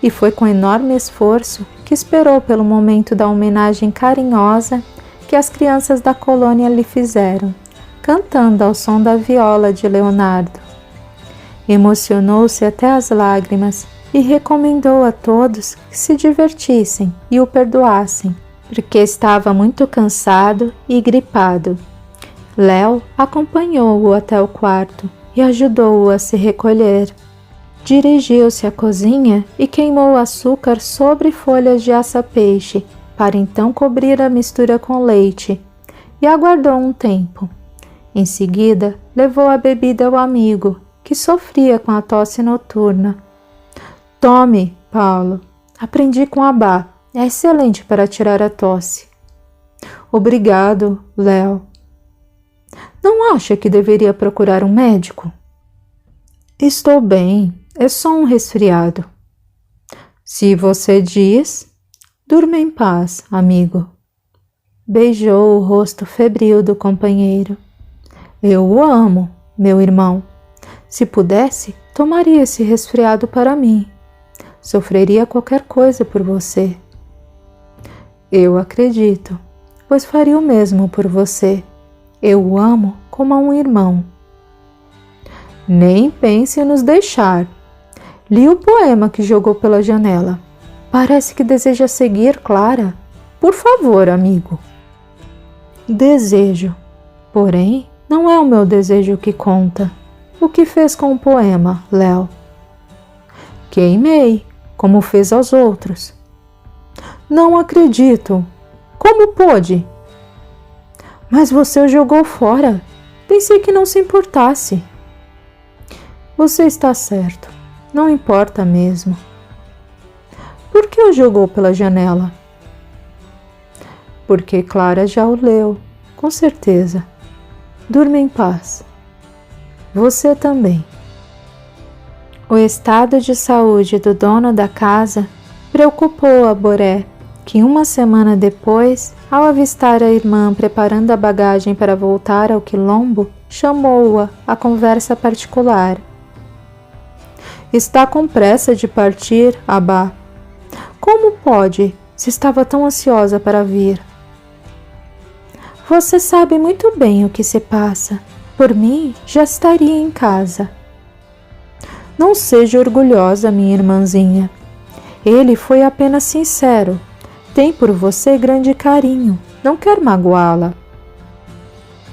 e foi com enorme esforço que esperou pelo momento da homenagem carinhosa que as crianças da colônia lhe fizeram, cantando ao som da viola de Leonardo. Emocionou-se até as lágrimas e recomendou a todos que se divertissem e o perdoassem, porque estava muito cansado e gripado. Léo acompanhou-o até o quarto e ajudou-o a se recolher. Dirigiu-se à cozinha e queimou o açúcar sobre folhas de aça-peixe, para então cobrir a mistura com leite, e aguardou um tempo. Em seguida, levou a bebida ao amigo, que sofria com a tosse noturna. Tome, Paulo. Aprendi com Abá. É excelente para tirar a tosse. Obrigado, Léo. Não acha que deveria procurar um médico? Estou bem. É só um resfriado. Se você diz, durma em paz, amigo. Beijou o rosto febril do companheiro. Eu o amo, meu irmão. Se pudesse, tomaria esse resfriado para mim. Sofreria qualquer coisa por você. Eu acredito, pois faria o mesmo por você. Eu o amo como a um irmão. Nem pense em nos deixar. Li o poema que jogou pela janela. Parece que deseja seguir Clara. Por favor, amigo. Desejo. Porém, não é o meu desejo que conta. O que fez com o poema, Léo? Queimei, como fez aos outros. Não acredito. Como pôde? Mas você o jogou fora. Pensei que não se importasse. Você está certo. Não importa mesmo. Por que o jogou pela janela? Porque Clara já o leu, com certeza. Durma em paz. Você também. O estado de saúde do dono da casa preocupou a Boré, que uma semana depois, ao avistar a irmã preparando a bagagem para voltar ao quilombo, chamou-a à conversa particular. Está com pressa de partir, Abá. Como pode, se estava tão ansiosa para vir? Você sabe muito bem o que se passa. Por mim, já estaria em casa. Não seja orgulhosa, minha irmãzinha. Ele foi apenas sincero. Tem por você grande carinho. Não quer magoá-la.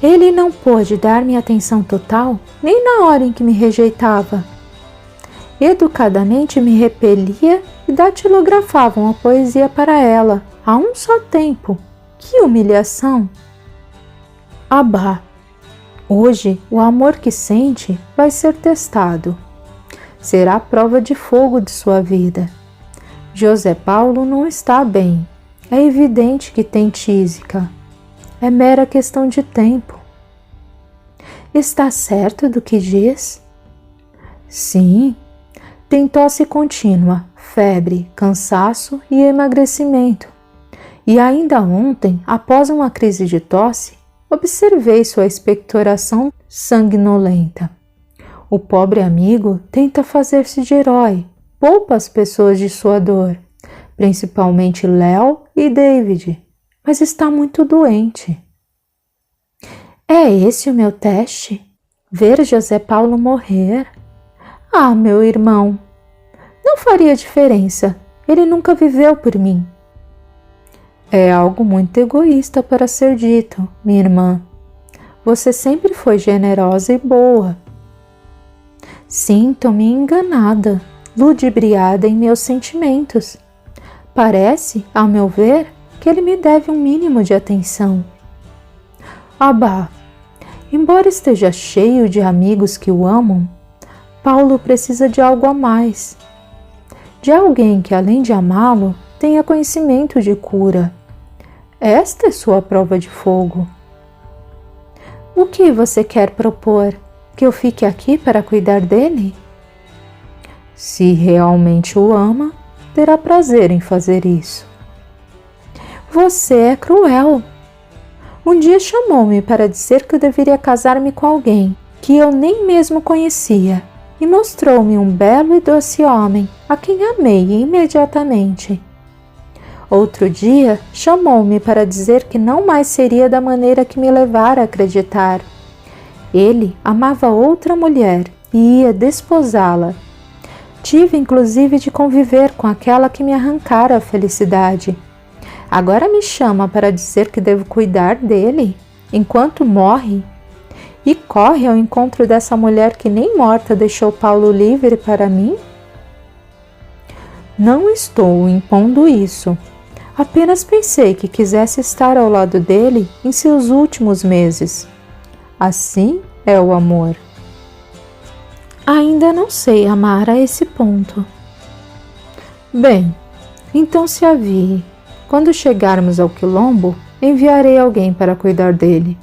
Ele não pôde dar-me atenção total, nem na hora em que me rejeitava. Educadamente me repelia e datilografava uma poesia para ela, a um só tempo. Que humilhação! Abá, hoje o amor que sente vai ser testado. Será a prova de fogo de sua vida. José Paulo não está bem. É evidente que tem tísica. É mera questão de tempo. Está certo do que diz? Sim. Tem tosse contínua, febre, cansaço e emagrecimento. E ainda ontem, após uma crise de tosse, observei sua expectoração sanguinolenta. O pobre amigo tenta fazer-se de herói, poupa as pessoas de sua dor, principalmente Léo e David, mas está muito doente. É esse o meu teste? Ver José Paulo morrer? Ah, meu irmão, não faria diferença, ele nunca viveu por mim. É algo muito egoísta para ser dito, minha irmã. Você sempre foi generosa e boa. Sinto-me enganada, ludibriada em meus sentimentos. Parece, ao meu ver, que ele me deve um mínimo de atenção. Abá, embora esteja cheio de amigos que o amam, Paulo precisa de algo a mais. De alguém que, além de amá-lo, tenha conhecimento de cura. Esta é sua prova de fogo. O que você quer propor? Que eu fique aqui para cuidar dele? Se realmente o ama, terá prazer em fazer isso. Você é cruel. Um dia chamou-me para dizer que eu deveria casar-me com alguém que eu nem mesmo conhecia e mostrou-me um belo e doce homem a quem amei imediatamente. Outro dia chamou-me para dizer que não mais seria da maneira que me levara a acreditar. Ele amava outra mulher e ia desposá-la. Tive inclusive de conviver com aquela que me arrancara a felicidade. Agora me chama para dizer que devo cuidar dele enquanto morre e corre ao encontro dessa mulher que nem morta deixou Paulo livre para mim? Não estou impondo isso. Apenas pensei que quisesse estar ao lado dele em seus últimos meses. Assim é o amor. Ainda não sei amar a esse ponto. Bem, então se avie. Quando chegarmos ao quilombo, enviarei alguém para cuidar dele.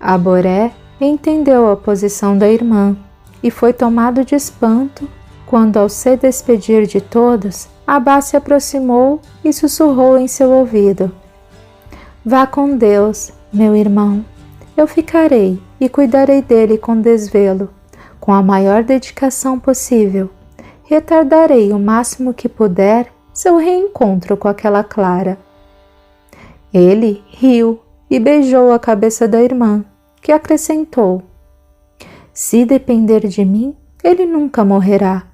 Aboré entendeu a posição da irmã e foi tomado de espanto quando, ao se despedir de todos, Abá se aproximou e sussurrou em seu ouvido: Vá com Deus, meu irmão. Eu ficarei e cuidarei dele com desvelo, com a maior dedicação possível. Retardarei o máximo que puder seu reencontro com aquela Clara. Ele riu e beijou a cabeça da irmã, que acrescentou: Se depender de mim, ele nunca morrerá.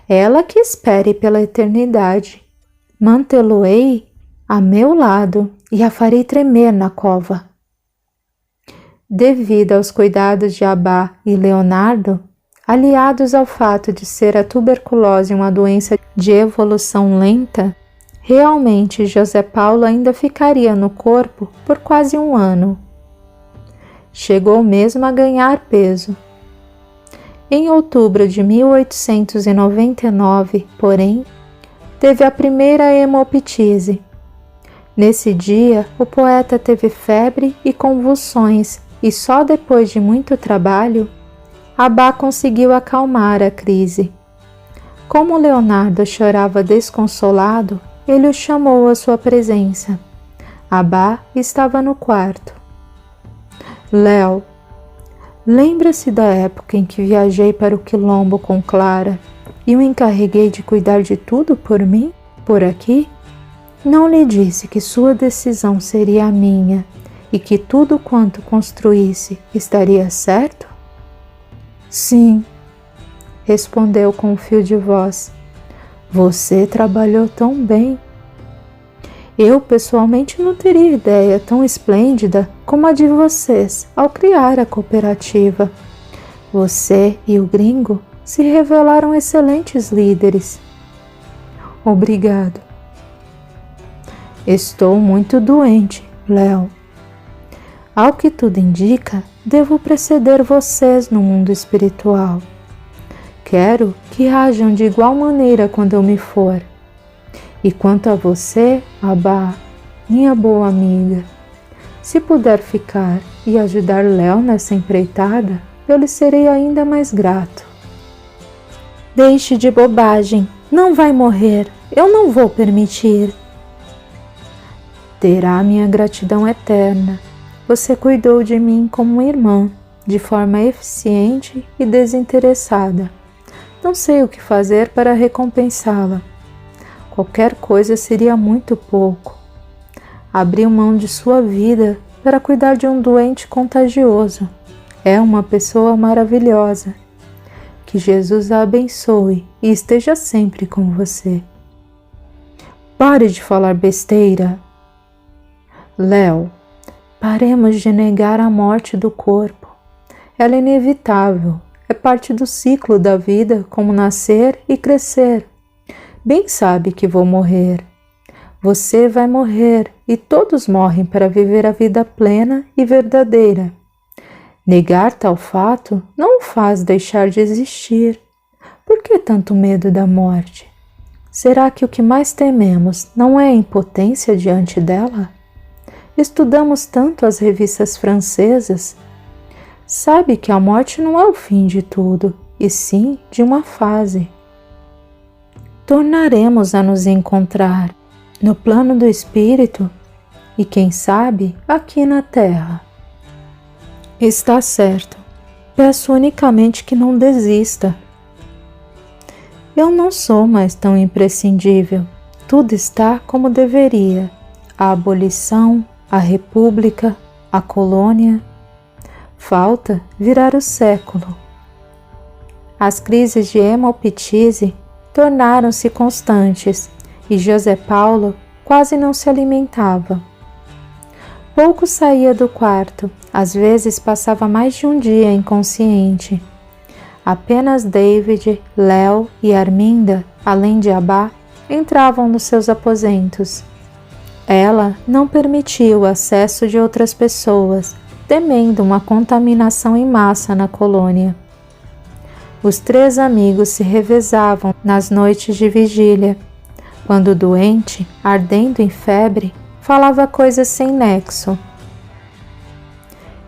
Ela que espere pela eternidade. Mantê-lo-ei a meu lado e a farei tremer na cova. Devido aos cuidados de Abá e Leonardo, aliados ao fato de ser a tuberculose uma doença de evolução lenta, realmente José Paulo ainda ficaria no corpo por quase um ano. Chegou mesmo a ganhar peso. Em outubro de 1899, porém, teve a primeira hemoptise. Nesse dia, o poeta teve febre e convulsões e só depois de muito trabalho, Abá conseguiu acalmar a crise. Como Leonardo chorava desconsolado, ele o chamou à sua presença. Abá estava no quarto. Léo, lembra-se da época em que viajei para o quilombo com Clara e o encarreguei de cuidar de tudo por mim, por aqui? Não lhe disse que sua decisão seria a minha e que tudo quanto construísse estaria certo? Sim, respondeu com um fio de voz. Você trabalhou tão bem. Eu, pessoalmente, não teria ideia tão esplêndida como a de vocês ao criar a cooperativa. Você e o gringo se revelaram excelentes líderes. Obrigado. Estou muito doente, Léo. Ao que tudo indica, devo preceder vocês no mundo espiritual. Quero que hajam de igual maneira quando eu me for. E quanto a você, Abá, minha boa amiga, se puder ficar e ajudar Léo nessa empreitada, eu lhe serei ainda mais grato. Deixe de bobagem, não vai morrer, eu não vou permitir. terá minha gratidão eterna. Você cuidou de mim como irmã, de forma eficiente e desinteressada. Não sei o que fazer para recompensá-la. Qualquer coisa seria muito pouco. Abriu mão de sua vida para cuidar de um doente contagioso. É uma pessoa maravilhosa. Que Jesus a abençoe e esteja sempre com você. Pare de falar besteira. Léo, paremos de negar a morte do corpo. Ela é inevitável, é parte do ciclo da vida, como nascer e crescer. Bem sabe que vou morrer. Você vai morrer e todos morrem para viver a vida plena e verdadeira. Negar tal fato não o faz deixar de existir. Por que tanto medo da morte? Será que o que mais tememos não é a impotência diante dela? Estudamos tanto as revistas francesas. Sabe que a morte não é o fim de tudo, e sim de uma fase. Tornaremos a nos encontrar no plano do espírito e, quem sabe, aqui na terra. Está certo. Peço unicamente que não desista. Eu não sou mais tão imprescindível. Tudo está como deveria. A abolição, a república, a colônia. Falta virar o século. As crises de hemoptise tornaram-se constantes e José Paulo quase não se alimentava. Pouco saía do quarto, às vezes passava mais de um dia inconsciente. Apenas David, Léo e Arminda, além de Abá, entravam nos seus aposentos. Ela não permitia o acesso de outras pessoas, temendo uma contaminação em massa na colônia. Os 3 amigos se revezavam nas noites de vigília, quando o doente, ardendo em febre, falava coisas sem nexo.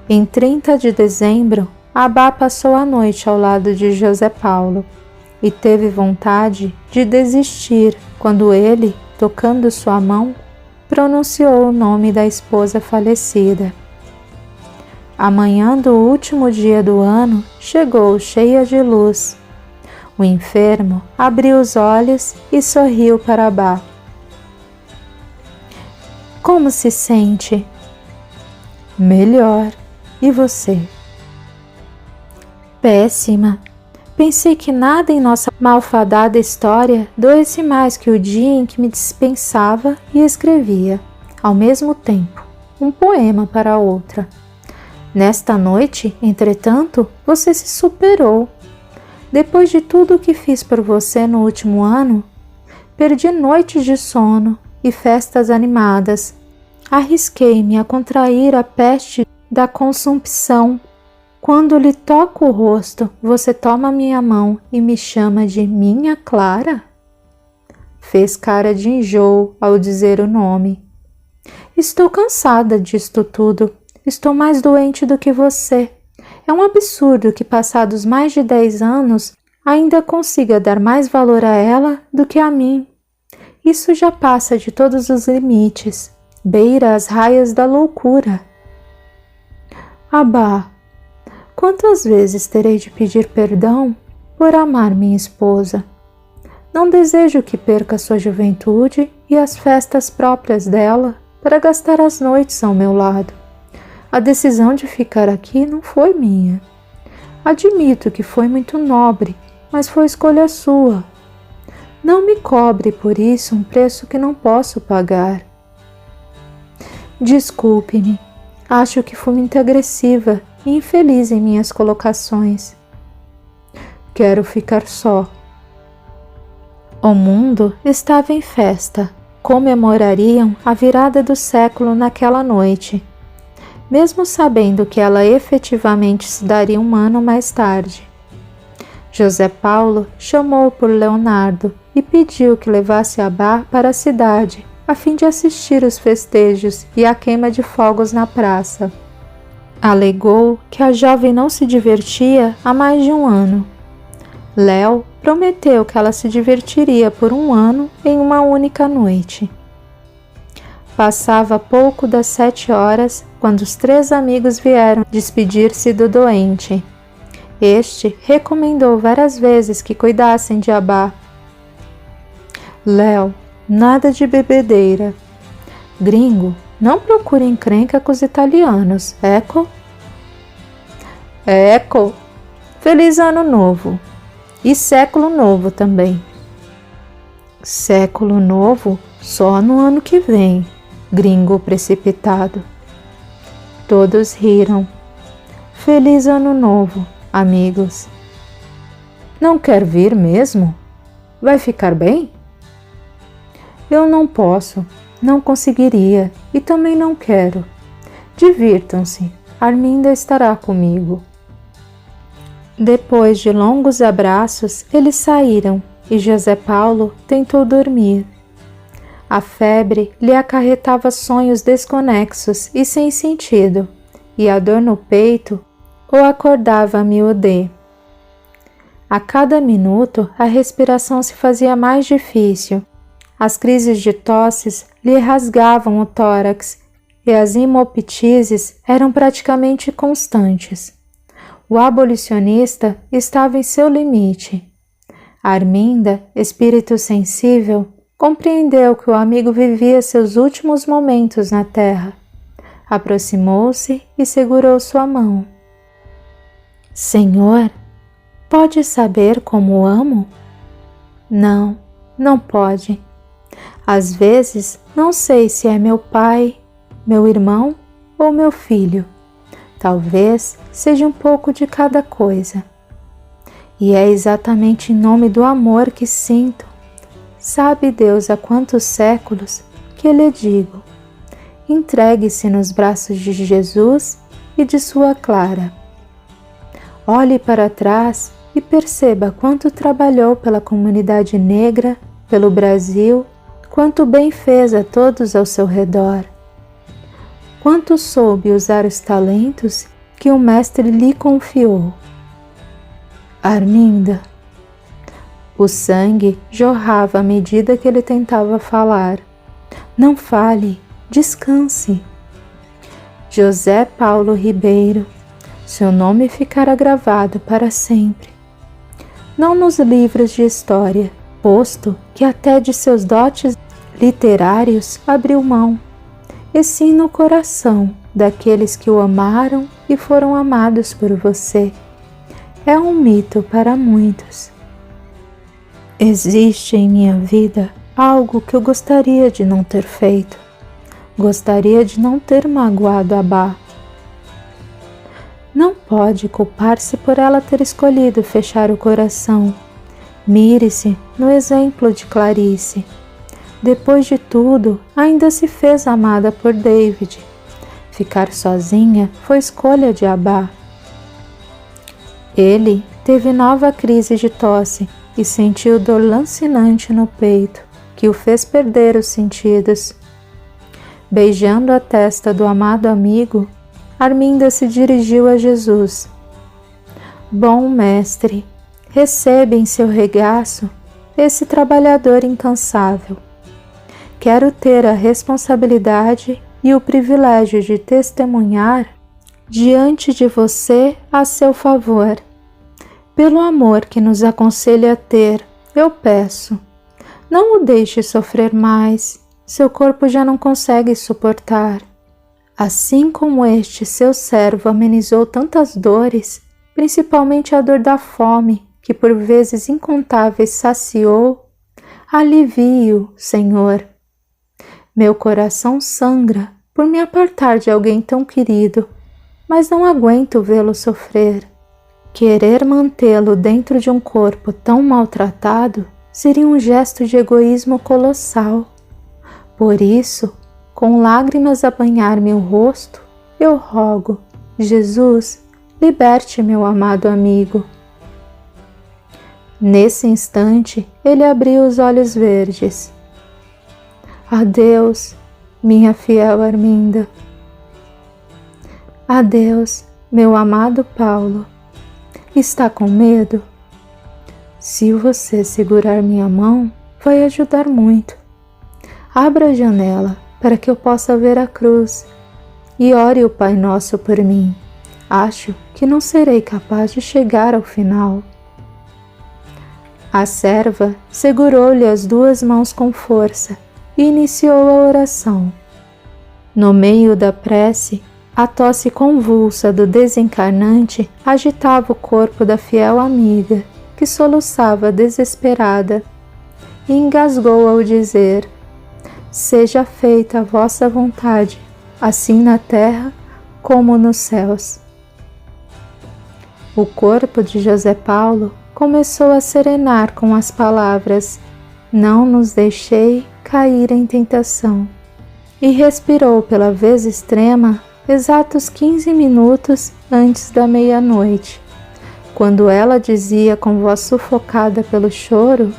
Em 30 de dezembro, Abá passou a noite ao lado de José Paulo e teve vontade de desistir quando ele, tocando sua mão, pronunciou o nome da esposa falecida. A manhã do último dia do ano chegou cheia de luz. O enfermo abriu os olhos e sorriu para Abá. Como se sente? Melhor. E você? Péssima. Pensei que nada em nossa malfadada história doesse mais que o dia em que me dispensava e escrevia, ao mesmo tempo, um poema para outra. Nesta noite, entretanto, você se superou. Depois de tudo o que fiz por você no último ano, perdi noites de sono e festas animadas. Arrisquei-me a contrair a peste da consumpção. Quando lhe toco o rosto, você toma minha mão e me chama de minha Clara? Fez cara de enjoo ao dizer o nome. Estou cansada disto tudo. Estou mais doente do que você. É um absurdo que, passados mais de 10 anos, ainda consiga dar mais valor a ela do que a mim. Isso já passa de todos os limites. Beira as raias da loucura. Abá, quantas vezes terei de pedir perdão por amar minha esposa? Não desejo que perca sua juventude e as festas próprias dela para gastar as noites ao meu lado. A decisão de ficar aqui não foi minha. Admito que foi muito nobre, mas foi escolha sua. Não me cobre por isso um preço que não posso pagar. Desculpe-me. Acho que fui muito agressiva e infeliz em minhas colocações. Quero ficar só. O mundo estava em festa. Comemorariam a virada do século naquela noite, mesmo sabendo que ela efetivamente se daria um ano mais tarde. José Paulo chamou por Leonardo e pediu que levasse Abá para a cidade, a fim de assistir os festejos e a queima de fogos na praça. Alegou que a jovem não se divertia há mais de um ano. Léo prometeu que ela se divertiria por um ano em uma única noite. Passava pouco das 7 horas quando os 3 amigos vieram despedir-se do doente. Este recomendou várias vezes que cuidassem de Abá. Léo, nada de bebedeira. Gringo, não procure encrenca com os italianos, ecco? Ecco! Feliz Ano Novo! E século novo também. Século novo só no ano que vem, gringo precipitado. Todos riram. Feliz Ano Novo, amigos. Não quer vir mesmo? Vai ficar bem? Eu não posso, não conseguiria e também não quero. Divirtam-se, Arminda estará comigo. Depois de longos abraços, eles saíram e José Paulo tentou dormir. A febre lhe acarretava sonhos desconexos e sem sentido, e a dor no peito o acordava a miudê. A cada minuto, a respiração se fazia mais difícil. As crises de tosses lhe rasgavam o tórax e as hemoptises eram praticamente constantes. O abolicionista estava em seu limite. Arminda, espírito sensível, compreendeu que o amigo vivia seus últimos momentos na terra. Aproximou-se e segurou sua mão. Senhor, pode saber como o amo? Não, não pode. Às vezes, não sei se é meu pai, meu irmão ou meu filho. Talvez seja um pouco de cada coisa. E é exatamente em nome do amor que sinto. Sabe Deus há quantos séculos que lhe digo: entregue-se nos braços de Jesus e de sua Clara. Olhe para trás e perceba quanto trabalhou pela comunidade negra, pelo Brasil, quanto bem fez a todos ao seu redor. Quanto soube usar os talentos que o Mestre lhe confiou. Arminda. O sangue jorrava à medida que ele tentava falar. Não fale, descanse. José Paulo Ribeiro. Seu nome ficará gravado para sempre. Não nos livros de história, posto que até de seus dotes literários abriu mão, e sim no coração daqueles que o amaram e foram amados por você. É um mito para muitos. Existe em minha vida algo que eu gostaria de não ter feito. Gostaria de não ter magoado Abá. Não pode culpar-se por ela ter escolhido fechar o coração. Mire-se no exemplo de Clarice. Depois de tudo, ainda se fez amada por David. Ficar sozinha foi escolha de Abá. Ele teve nova crise de tosse e sentiu dor lancinante no peito, que o fez perder os sentidos. Beijando a testa do amado amigo, Arminda se dirigiu a Jesus. Bom mestre, recebe em seu regaço esse trabalhador incansável. Quero ter a responsabilidade e o privilégio de testemunhar diante de você a seu favor. Pelo amor que nos aconselha a ter, eu peço, não o deixe sofrer mais, seu corpo já não consegue suportar. Assim como este seu servo amenizou tantas dores, principalmente a dor da fome, que por vezes incontáveis saciou, alivie-o, Senhor. Meu coração sangra por me apartar de alguém tão querido, mas não aguento vê-lo sofrer. Querer mantê-lo dentro de um corpo tão maltratado seria um gesto de egoísmo colossal. Por isso, com lágrimas a banhar-me o rosto, eu rogo, Jesus, liberte meu amado amigo. Nesse instante, ele abriu os olhos verdes. Adeus, minha fiel Arminda. Adeus, meu amado Paulo. Está com medo? Se você segurar minha mão, vai ajudar muito. Abra a janela, para que eu possa ver a cruz, e ore o Pai Nosso por mim. Acho que não serei capaz de chegar ao final. A serva segurou-lhe as 2 mãos com força e iniciou a oração. No meio da prece, a tosse convulsa do desencarnante agitava o corpo da fiel amiga, que soluçava desesperada, e engasgou ao dizer: seja feita a vossa vontade, assim na terra como nos céus. O corpo de José Paulo começou a serenar com as palavras: não nos deixei cair em tentação, e respirou pela vez extrema exatos 15 minutos antes da meia-noite, quando ela dizia com voz sufocada pelo choro: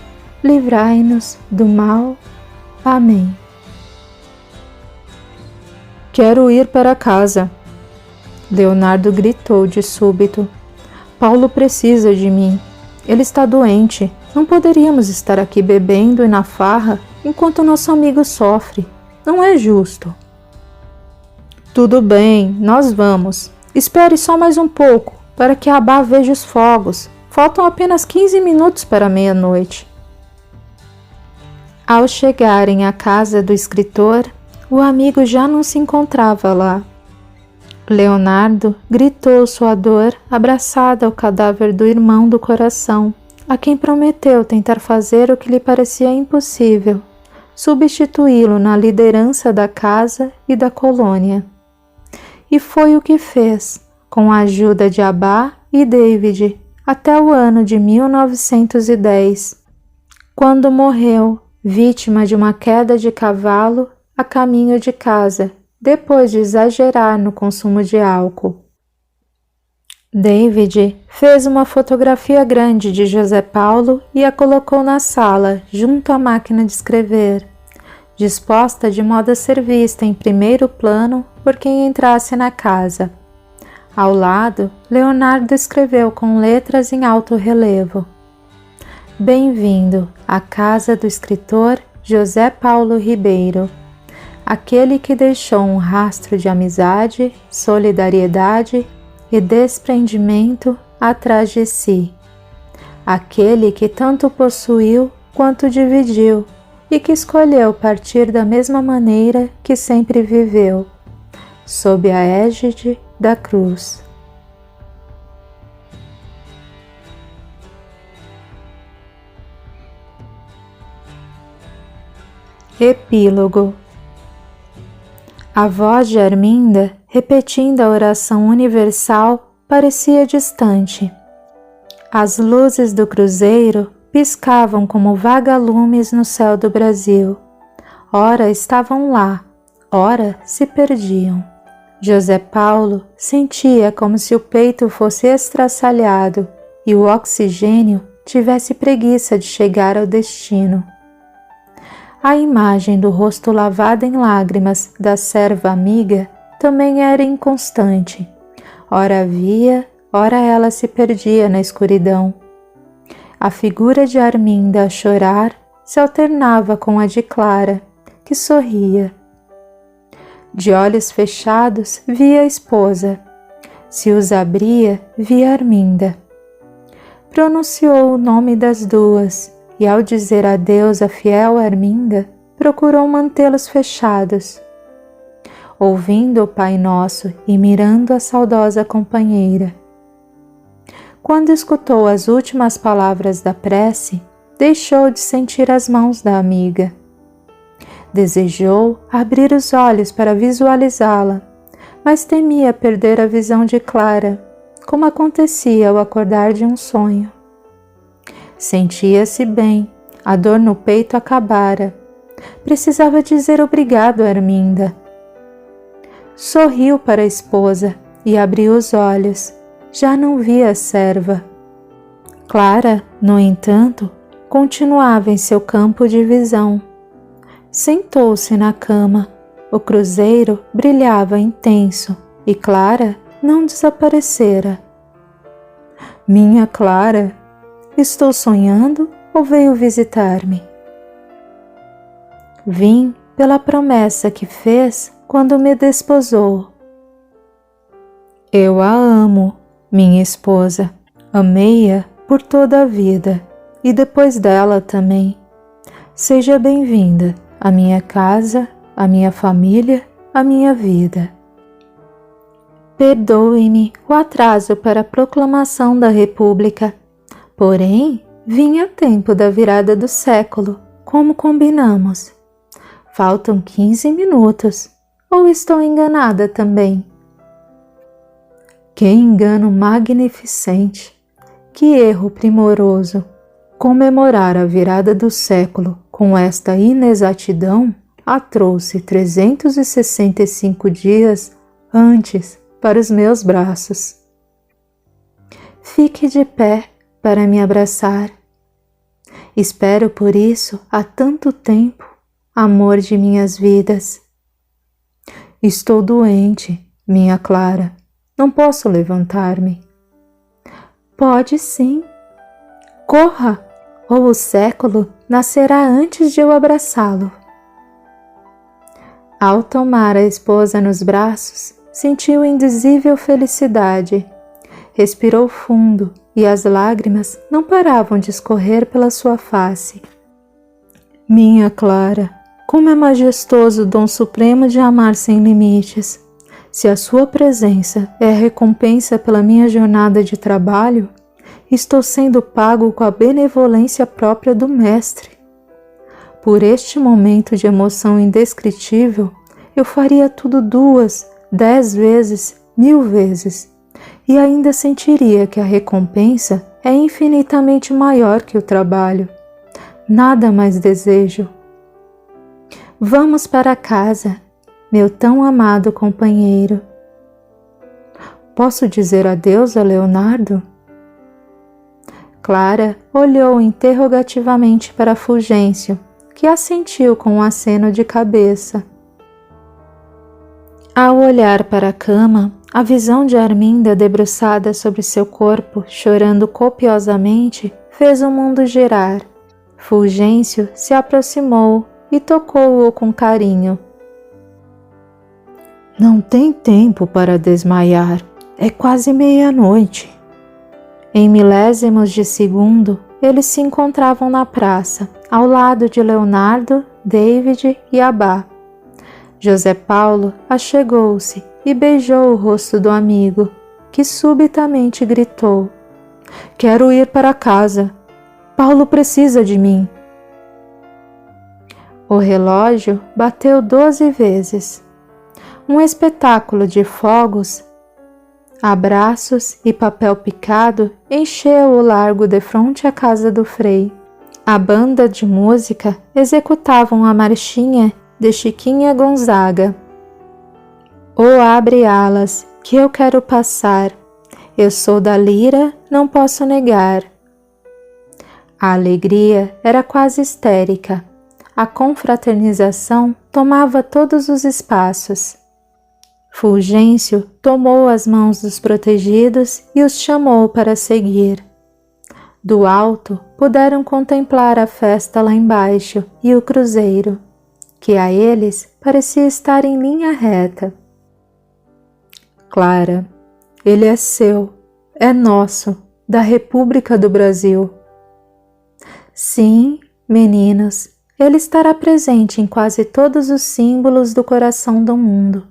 livrai-nos do mal. Amém. Quero ir para casa. Leonardo gritou de súbito. Paulo precisa de mim. Ele está doente. Não poderíamos estar aqui bebendo e na farra enquanto nosso amigo sofre. Não é justo. Tudo bem, nós vamos. Espere só mais um pouco, para que Abá veja os fogos. Faltam apenas 15 minutos para meia-noite. Ao chegarem à casa do escritor, o amigo já não se encontrava lá. Leonardo gritou sua dor abraçado ao cadáver do irmão do coração, a quem prometeu tentar fazer o que lhe parecia impossível, substituí-lo na liderança da casa e da colônia. E foi o que fez, com a ajuda de Abá e David, até o ano de 1910, quando morreu, vítima de uma queda de cavalo a caminho de casa, depois de exagerar no consumo de álcool. David fez uma fotografia grande de José Paulo e a colocou na sala, junto à máquina de escrever, disposta de modo a ser vista em primeiro plano por quem entrasse na casa. Ao lado, Leonardo escreveu com letras em alto relevo: Bem-vindo à casa do escritor José Paulo Ribeiro, aquele que deixou um rastro de amizade, solidariedade e desprendimento atrás de si, aquele que tanto possuiu quanto dividiu e que escolheu partir da mesma maneira que sempre viveu, sob a égide da cruz. Epílogo. A voz de Arminda, repetindo a oração universal, parecia distante. As luzes do cruzeiro piscavam como vagalumes no céu do Brasil. Ora estavam lá, ora se perdiam. José Paulo sentia como se o peito fosse estraçalhado e o oxigênio tivesse preguiça de chegar ao destino. A imagem do rosto lavado em lágrimas da serva amiga também era inconstante. Ora via, ora ela se perdia na escuridão. A figura de Arminda a chorar se alternava com a de Clara, que sorria. De olhos fechados via a esposa. Se os abria, via Arminda. Pronunciou o nome das duas e, ao dizer adeus à fiel Arminda, procurou mantê-los fechados. Ouvindo o Pai Nosso e mirando a saudosa companheira. Quando escutou as últimas palavras da prece, deixou de sentir as mãos da amiga. Desejou abrir os olhos para visualizá-la, mas temia perder a visão de Clara, como acontecia ao acordar de um sonho. Sentia-se bem, a dor no peito acabara. Precisava dizer obrigado a Arminda. Sorriu para a esposa e abriu os olhos. Já não via a serva. Clara, no entanto, continuava em seu campo de visão. Sentou-se na cama. O cruzeiro brilhava intenso e Clara não desaparecera. Minha Clara, estou sonhando ou veio visitar-me? Vim pela promessa que fez quando me desposou. Eu a amo, minha esposa. Amei-a por toda a vida e depois dela também. Seja bem-vinda à minha casa, à minha família, à minha vida. Perdoe-me o atraso para a proclamação da República, porém, vim a tempo da virada do século, como combinamos. Faltam 15 minutos, ou estou enganada também? Que engano magnificente! Que erro primoroso! Comemorar a virada do século com esta inexatidão a trouxe 365 dias antes para os meus braços. Fique de pé para me abraçar. Espero por isso há tanto tempo, amor de minhas vidas. Estou doente, minha Clara. Não posso levantar-me. Pode sim. Corra, ou o século nascerá antes de eu abraçá-lo. Ao tomar a esposa nos braços, sentiu indizível felicidade. Respirou fundo e as lágrimas não paravam de escorrer pela sua face. Minha Clara, como é majestoso o dom supremo de amar sem limites. Se a sua presença é a recompensa pela minha jornada de trabalho, estou sendo pago com a benevolência própria do Mestre. Por este momento de emoção indescritível, eu faria tudo 2, 10 vezes, 1000 vezes, e ainda sentiria que a recompensa é infinitamente maior que o trabalho. Nada mais desejo. Vamos para casa, meu tão amado companheiro. Posso dizer adeus a Leonardo? Clara olhou interrogativamente para Fulgêncio, que assentiu com um aceno de cabeça. Ao olhar para a cama, a visão de Arminda debruçada sobre seu corpo, chorando copiosamente, fez o mundo girar. Fulgêncio se aproximou e tocou-o com carinho. Não tem tempo para desmaiar, é quase meia-noite. Em milésimos de segundo, eles se encontravam na praça, ao lado de Leonardo, David e Abá. José Paulo achegou-se e beijou o rosto do amigo, que subitamente gritou: Quero ir para casa. Paulo precisa de mim. O relógio bateu 12 vezes. Um espetáculo de fogos, abraços e papel picado encheu o largo defronte à casa do Frei. A banda de música executava a marchinha de Chiquinha Gonzaga. Oh, abre alas, que eu quero passar. Eu sou da lira, não posso negar. A alegria era quase histérica. A confraternização tomava todos os espaços. Fulgêncio tomou as mãos dos protegidos e os chamou para seguir. Do alto, puderam contemplar a festa lá embaixo e o cruzeiro, que a eles parecia estar em linha reta. Clara, ele é seu, é nosso, da República do Brasil. Sim, meninos, ele estará presente em quase todos os símbolos do coração do mundo.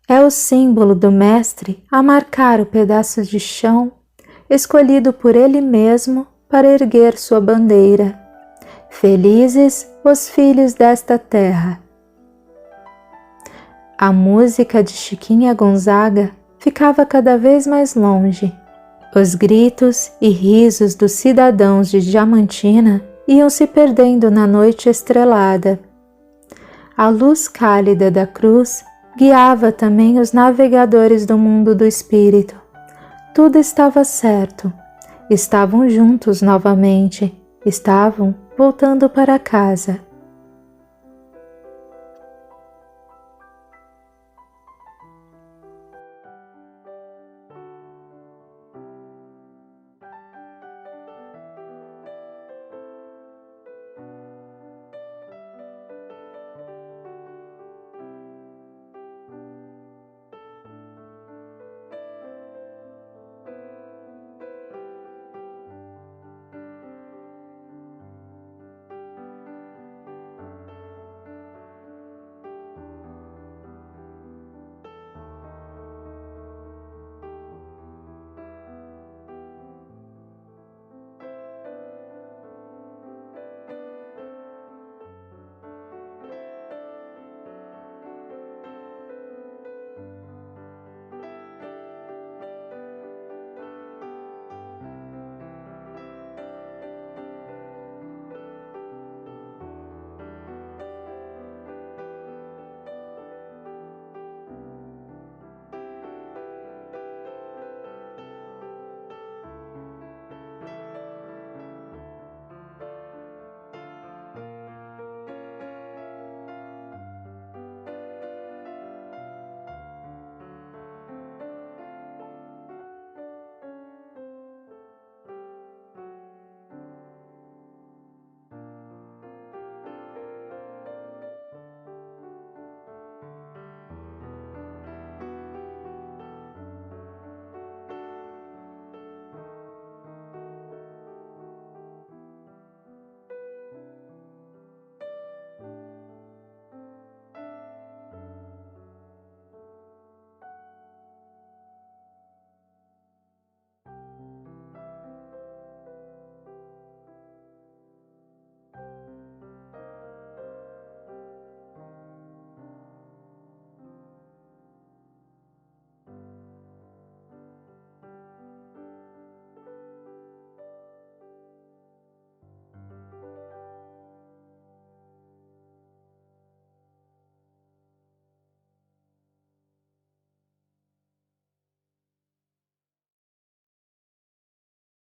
É o símbolo do Mestre a marcar o pedaço de chão escolhido por ele mesmo para erguer sua bandeira. Felizes os filhos desta terra. A música de Chiquinha Gonzaga ficava cada vez mais longe. Os gritos e risos dos cidadãos de Diamantina iam se perdendo na noite estrelada. A luz cálida da cruz guiava também os navegadores do mundo do espírito. Tudo estava certo. Estavam juntos novamente. Estavam voltando para casa.